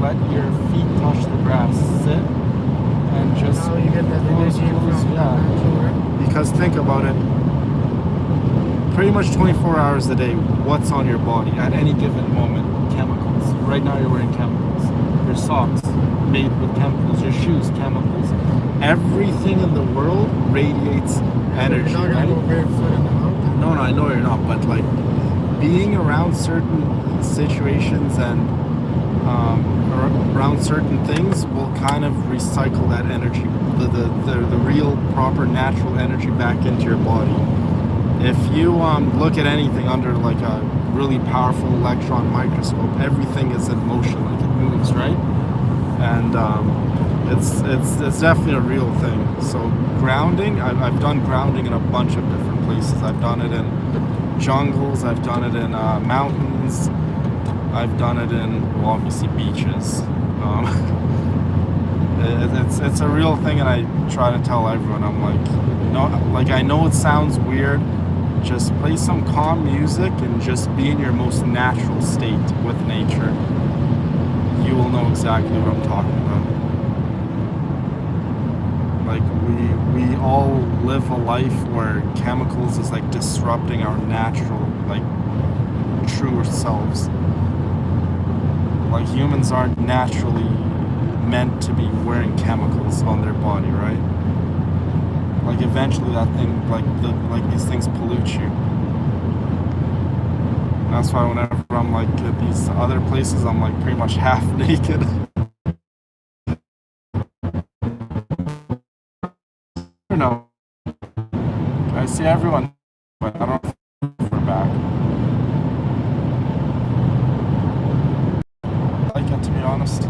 let your feet touch the grass, sit, and just Now you get that energy from yeah. Because think about it, pretty much 24 hours a day, what's on your body at any given moment? Chemicals. Right now you're wearing chemicals. Your socks, made with chemicals. Your shoes, chemicals. Everything in the world radiates energy. You're not gonna go barefoot in the mountain. No, I know you're not, but like being around certain situations and around certain things will kind of recycle that energy, the real, proper, natural energy back into your body. If you look at anything under like a really powerful electron microscope, everything is in motion, like it moves, right? And it's definitely a real thing. So grounding, I've done grounding in a bunch of different places. I've done it in jungles, I've done it in mountains, I've done it in, well, obviously beaches. It's a real thing, and I try to tell everyone, I'm like, no, like I know it sounds weird, just play some calm music and just be in your most natural state with nature. You will know exactly what I'm talking about. Like we all live a life where chemicals is like disrupting our natural, like truer selves. Like humans aren't naturally meant to be wearing chemicals on their body, right? Like eventually that thing, like these things pollute you. That's why whenever I'm like at these other places, I'm like pretty much half naked. I don't know. I see everyone, but I don't know if we're back. I like it, to be honest.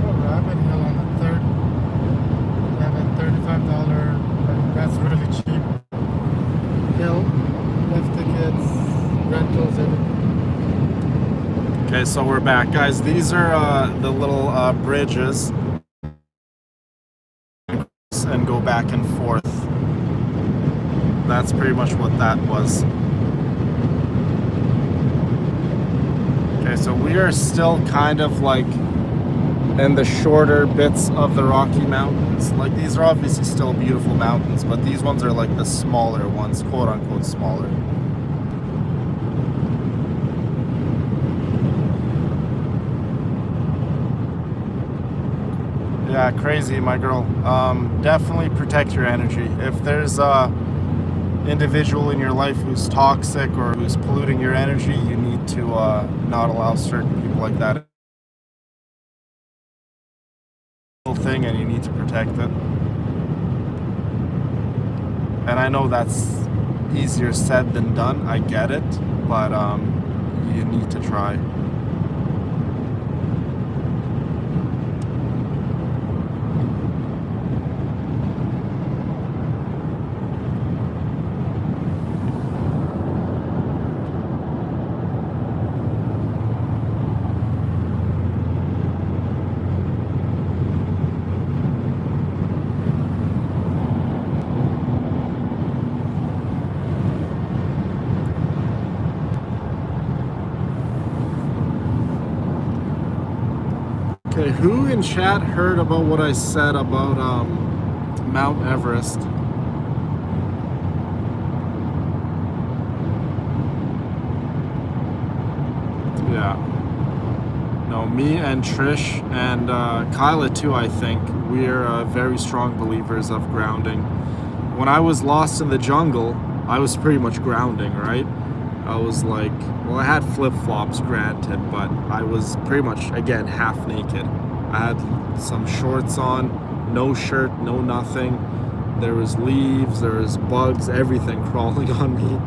Oh, Rabbit Hill on the third. They have a $35, that's really cheap. Hill, lift tickets, rentals, everything. Okay, so we're back, guys. These are the little bridges, and go back and forth. That's pretty much what that was. Okay, so we are still kind of like in the shorter bits of the Rocky Mountains. Like these are obviously still beautiful mountains, but these ones are like the smaller ones, quote unquote smaller. Yeah, crazy, my girl. Definitely protect your energy. If there's a individual in your life who's toxic or who's polluting your energy, you need to not allow certain people like that thing, and you need to protect it. And I know that's easier said than done, I get it, but you need to try. Okay, who in chat heard about what I said about Mount Everest? Yeah. No, me and Trish and Kyla too, I think, we're very strong believers of grounding. When I was lost in the jungle, I was pretty much grounding, right? I was like, well, I had flip-flops, granted, but I was pretty much, again, half naked. I had some shorts on, no shirt, no nothing. There was leaves, there was bugs, everything crawling on me.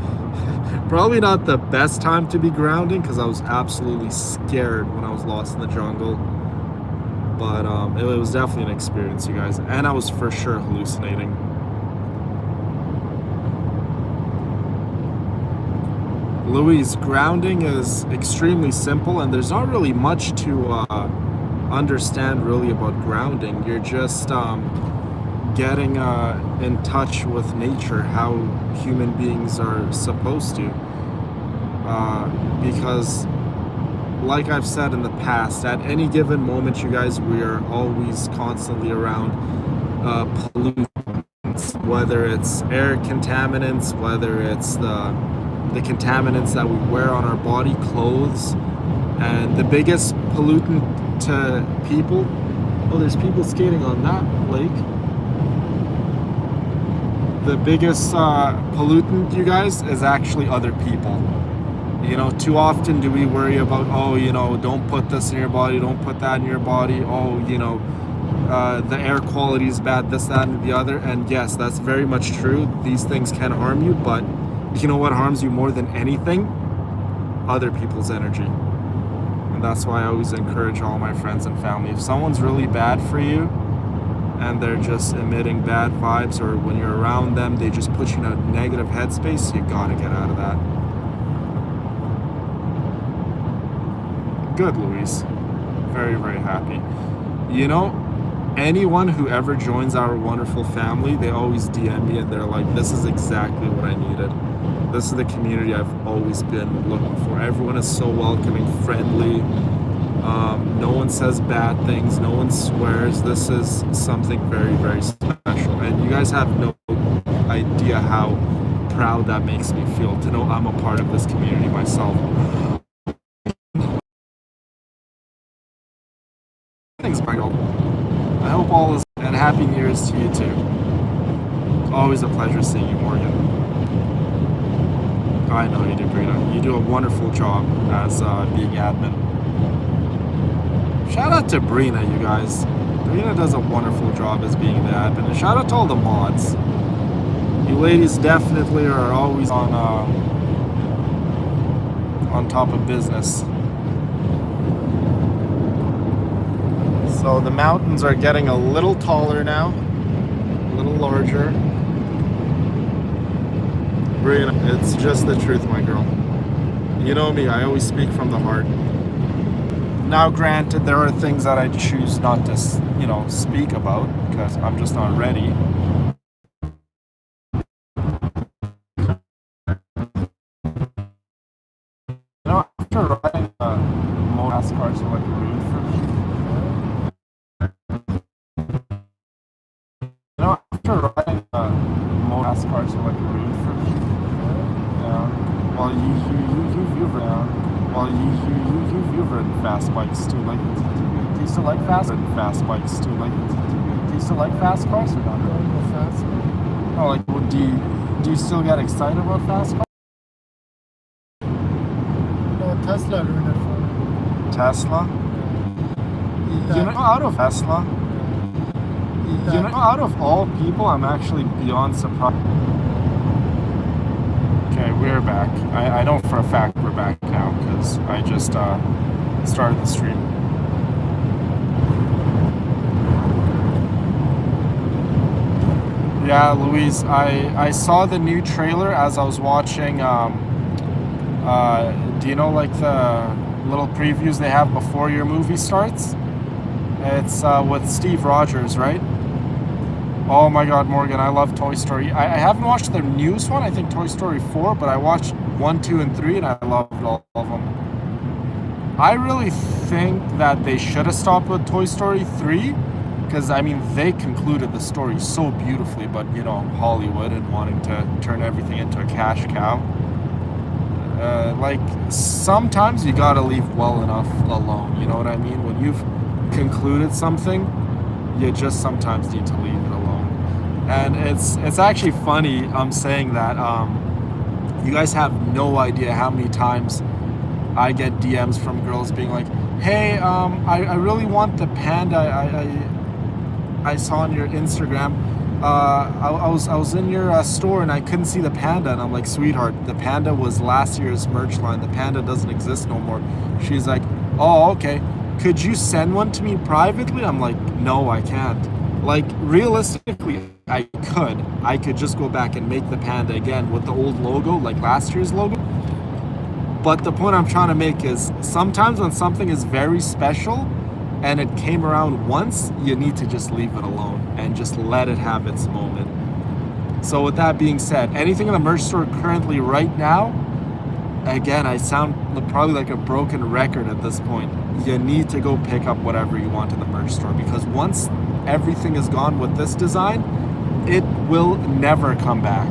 Probably not the best time to be grounding because I was absolutely scared when I was lost in the jungle. But it was definitely an experience, you guys. And I was for sure hallucinating. Louise, grounding is extremely simple, and there's not really much to understand really about grounding. You're just getting in touch with nature, how human beings are supposed to. Because, like I've said in the past, at any given moment, you guys, we are always constantly around pollutants, whether it's air contaminants, whether it's the contaminants that we wear on our body, clothes, and the biggest pollutant to people. Oh, there's people skating on that lake. The biggest pollutant, you guys, is actually other people. You know, too often do we worry about, oh, you know, don't put this in your body, don't put that in your body, oh, you know, the air quality is bad, this, that, and the other. And yes, that's very much true. These things can harm you, but you know what harms you more than anything? Other people's energy. And that's why I always encourage all my friends and family. If someone's really bad for you and they're just emitting bad vibes, or when you're around them, they just put you in a negative headspace, you gotta get out of that. Good, Louise. Very, very happy. You know, anyone who ever joins our wonderful family, they always DM me and they're like, this is exactly what I needed. This is the community I've always been looking for. Everyone is so welcoming, friendly. No one says bad things. No one swears. This is something very, very special. And you guys have no idea how proud that makes me feel to know I'm a part of this community myself. Thanks, Michael. I hope all is, and Happy New Year's to you too. Always a pleasure seeing you, Morgan. I know you do, Brina. You do a wonderful job as being admin. Shout out to Brina, you guys. Brina does a wonderful job as being the admin. And shout out to all the mods. You ladies definitely are always on top of business. So the mountains are getting a little taller now, a little larger. Brina, it's just the truth, my girl. You know me, I always speak from the heart. Now, granted, there are things that I choose not to, you know, speak about because I'm just not ready. You know, after riding a motor cars are like rude for me. You know, after riding a motor cars are like rude for me. Yeah. Well, you've ridden fast bikes too. Like, do you still like fast bikes too? Like, do you still like fast cars or not? Fast. Oh, like, well, do you still get excited about fast cars? No, Tesla ruined it for me. Tesla? You know, out of Tesla, you know, out of all people, I'm actually beyond surprised. Okay, we're back. I know for a fact we're back now because I just started the stream. Yeah, Louise, I saw the new trailer as I was watching. Do you know, like, the little previews they have before your movie starts? It's with Steve Rogers, right? Oh my god, Morgan, I love Toy Story. I haven't watched the newest one, I think Toy Story 4, but I watched 1, 2, and 3, and I loved all of them. I really think that they should have stopped with Toy Story 3, because, I mean, they concluded the story so beautifully, but, you know, Hollywood and wanting to turn everything into a cash cow. Like, sometimes you gotta leave well enough alone, you know what I mean? When you've concluded something, you just sometimes need to leave it alone. And it's actually funny I'm saying that. You guys have no idea how many times I get DMs from girls being like, Hey, I really want the panda I saw on your Instagram. I was in your store and I couldn't see the panda, and I'm like, sweetheart, the panda was last year's merch line. The panda doesn't exist no more. She's like, oh, okay. Could you send one to me privately? I'm like, no, I can't. Like, realistically, I could just go back and make the panda again with the old logo, like last year's logo. But the point I'm trying to make is sometimes when something is very special and it came around once, you need to just leave it alone and just let it have its moment. So with that being said, anything in the merch store currently right now, again, I sound probably like a broken record at this point. You need to go pick up whatever you want in the merch store, because once everything is gone with this design, it will never come back.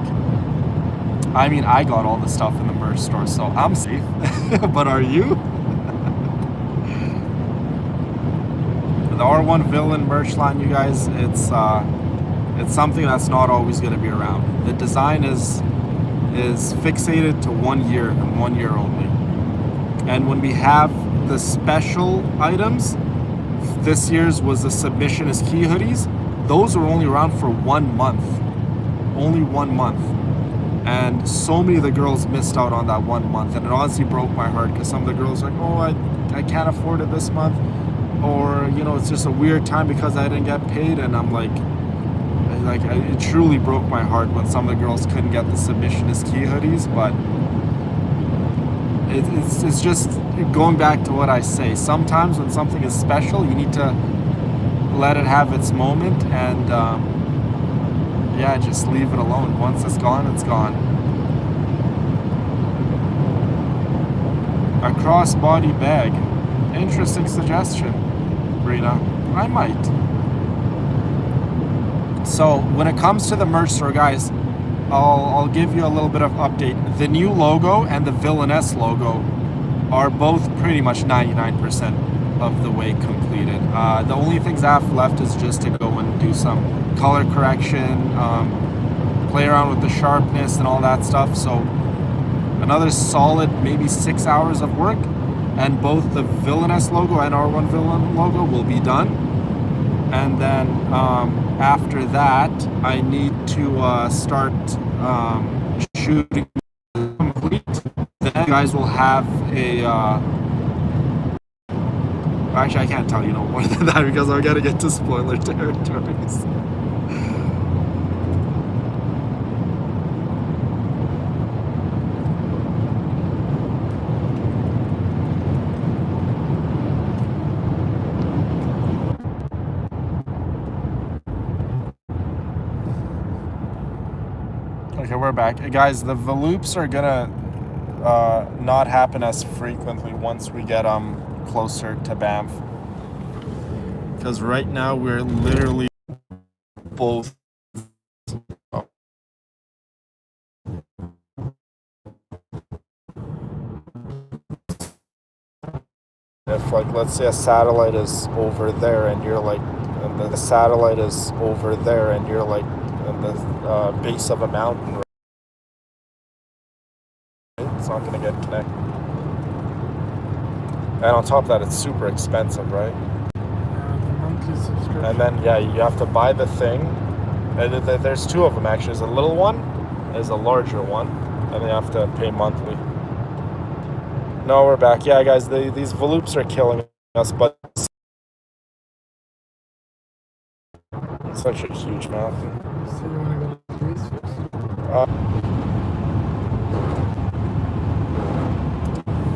I mean, I got all the stuff in the merch store, so I'm safe. But are you? The R1 villain merch line, you guys, it's something that's not always going to be around. The design is fixated to 1 year and 1 year only. And when we have the special items, this year's was the submission is key hoodies. Those were only around for 1 month. Only 1 month. And so many of the girls missed out on that 1 month, and it honestly broke my heart, because some of the girls were like, oh, I can't afford it this month, or it's just a weird time because I didn't get paid. And I'm like it truly broke my heart when some of the girls couldn't get the submission is key hoodies. But it's just going back to what I say. Sometimes when something is special, you need to let it have its moment, and yeah, just leave it alone. Once it's gone, it's gone. A crossbody bag. Interesting suggestion, Rita. I might. So when it comes to the merch store, guys, I'll give you a little bit of update. The new logo and the Villainess logo are both pretty much 99% of the way completed. The only things I have left is just to go and do some color correction, play around with the sharpness and all that stuff. So another solid maybe 6 hours of work, and both the Villainess logo and R1 Villain logo will be done. And then after that, I need to start shooting complete. Then you guys will have a actually, I can't tell you no more than that, because I'm gonna get to spoiler territories. Okay, we're back. Guys, the Voloops are gonna not happen as frequently once we get closer to Banff. Because right now we're literally both if, like, let's say a satellite is over there and you're like, and the satellite is over there and you're like in the base of a mountain, right? It's not going to get connected. And on top of that, it's super expensive, right? The monthly subscription. And then, yeah, you have to buy the thing. And there's two of them, actually. There's a little one, there's a larger one, and you have to pay monthly. No, we're back. Yeah, guys, these Voloops are killing us, but it's such a huge mountain. So you want to go to Louise first?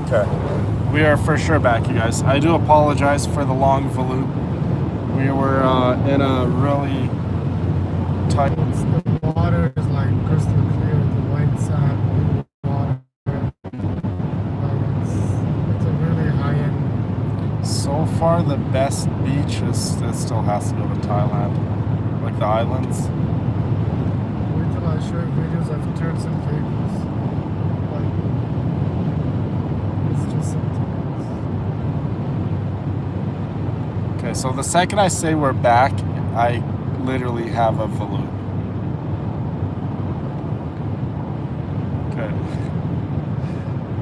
Okay. We are for sure back, you guys. I do apologize for the long Valoop. We were in a really tight... The water is like crystal clear, the white sand, blue water. It's a really high-end... So far, the best beach is it still has to go to Thailand. Like the islands. Wait till I show you videos of Turks and Caicos. Like, it's just something else. Okay, so the second I say we're back, I literally have a Valoop. Okay.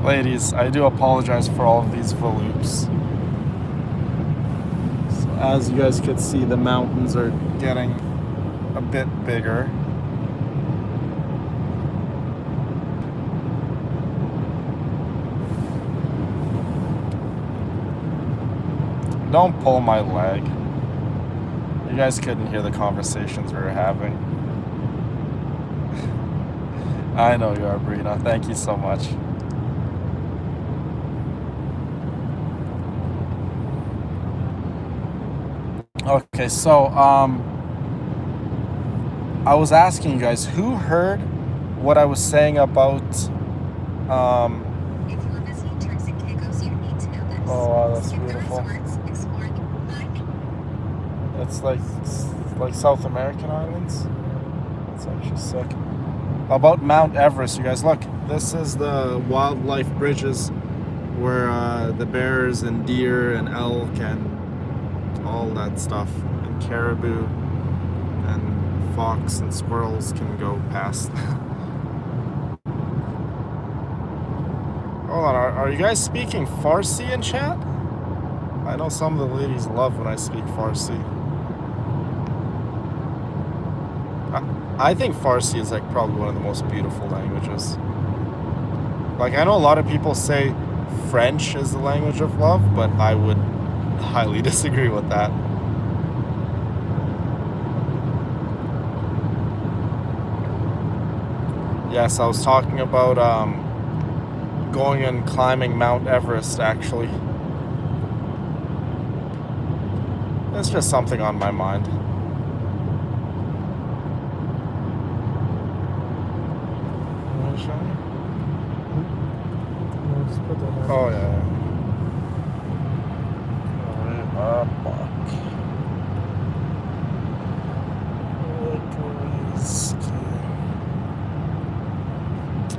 Ladies, I do apologize for all of these Voloops. as you guys could see, the mountains are getting a bit bigger. Don't pull my leg. You guys couldn't hear the conversations we were having. I know you are, Brina. Thank you so much. Okay, so I was asking you guys, who heard what I was saying about If you are visiting Turks and Caicos, you need to know this. oh wow, that's Skip the beautiful. resorts, explore It's like South American islands. It's actually sick. About Mount Everest, you guys, look. This is the wildlife bridges where the bears and deer and elk and all that stuff, and caribou and fox and squirrels can go past. Hold on, are you guys speaking Farsi in chat? I know some of the ladies love when I speak Farsi. I think Farsi is like probably one of the most beautiful languages. Like, I know a lot of people say French is the language of love, but I would highly disagree with that. Yes, I was talking about going and climbing Mount Everest, actually. It's just something on my mind. Oh yeah.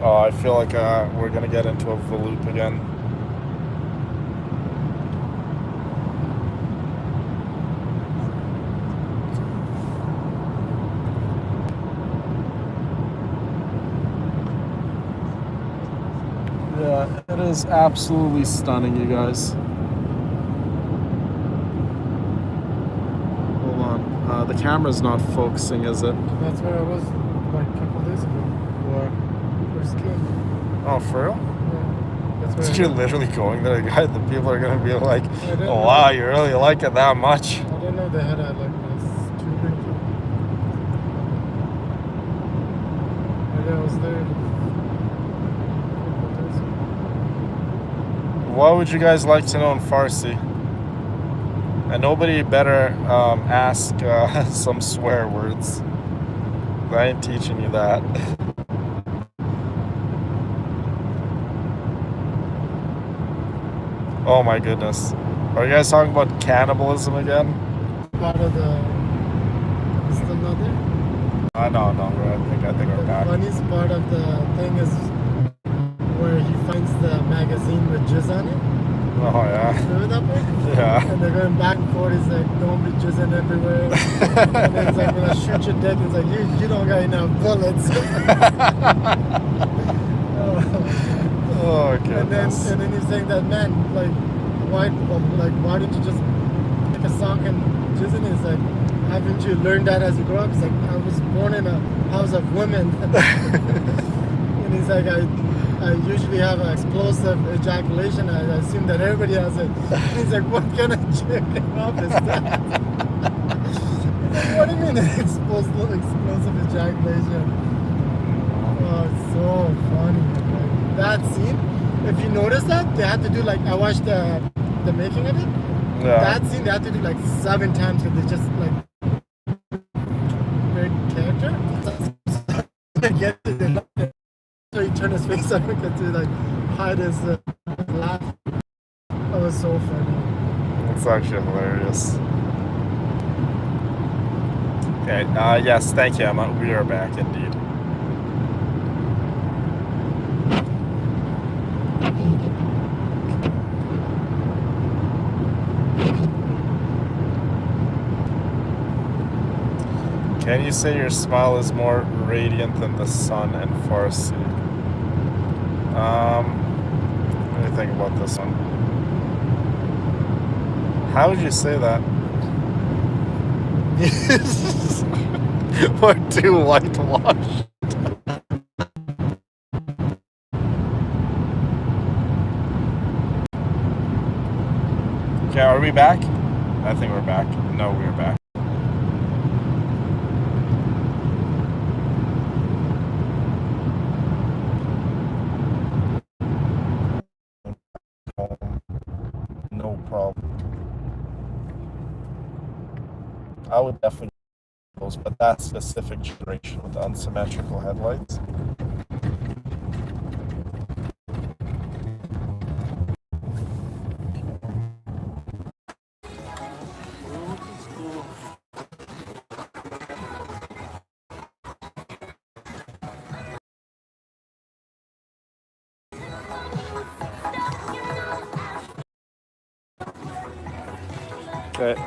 Oh, I feel like we're gonna get into a loop again. Yeah, it is absolutely stunning, you guys. Hold on, the camera's not focusing, is it? That's where I was like a couple days ago. Or skiing. Oh, for real? Yeah. That's where You're literally going there, guy. The people are gonna be like, didn't "Oh know. wow, you really like it that much." I didn't know they had a like this tubing. Yeah, I was there. What would you guys like to know in Farsi? And nobody better ask some swear words. I ain't teaching you that. Oh my goodness. Are you guys talking about cannibalism again? Part of the... Is still not there? No, I think we're The back. funniest part of the thing is where he finds the magazine with jizz on it. Oh yeah. Remember that part? Yeah. And they're going back and forth. He's like, don't be jizzing everywhere. And then he's like, when I shoot your dick, he's like, you don't got enough bullets. Oh goodness. And then he's saying that, man, like why didn't you just make a song and jizz in it? He's like, haven't you learned that as you grow up? He's like, I was born in a house of women. And he's like, I usually have an explosive ejaculation. I assume that everybody has it. And he's like, what kind of chicken off is that? He's like, what do you mean explosive ejaculation? Oh, it's so funny. Like, that scene, if you notice that, they had to do like, I watched the making of it. Yeah. That scene they had to do like 7 times because they just like great character. Get it. So he turned his face up to like hide his laugh. That was so funny. It's actually hilarious. Okay, yes, thank you, Emma. We are back indeed. Can you say your smile is more radiant than the sun in Farsi? Let me think about this one. How would you say that? We're too whitewashed. Okay, are we back? I think we're back. No, we're back. No problem. I would definitely those, but that specific generation with the unsymmetrical headlights. Okay.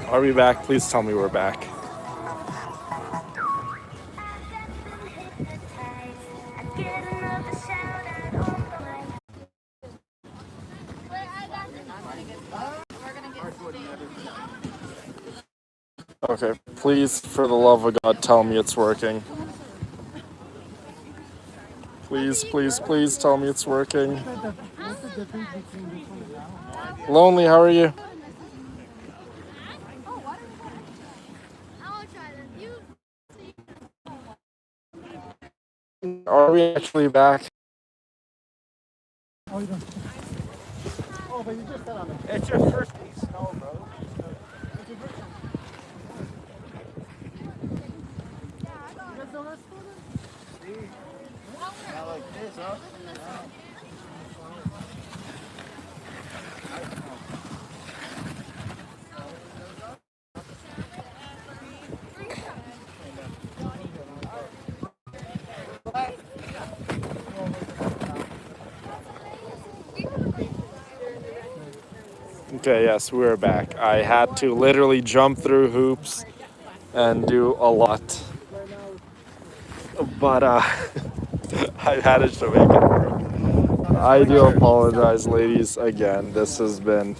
Are we back? Please tell me we're back. Okay, please, for the love of God, tell me it's working. Please, please, please tell me it's working. What's the difference between this one and that one? Lonely, how are you? Are we actually back? Oh, you don't. Oh, but you just said on it. It's your first snow, bro. You guys don't have school then? Not like this, huh? Okay, yes, we're back. I had to literally jump through hoops and do a lot. But I managed to make it through. I do apologize, ladies, again. This has been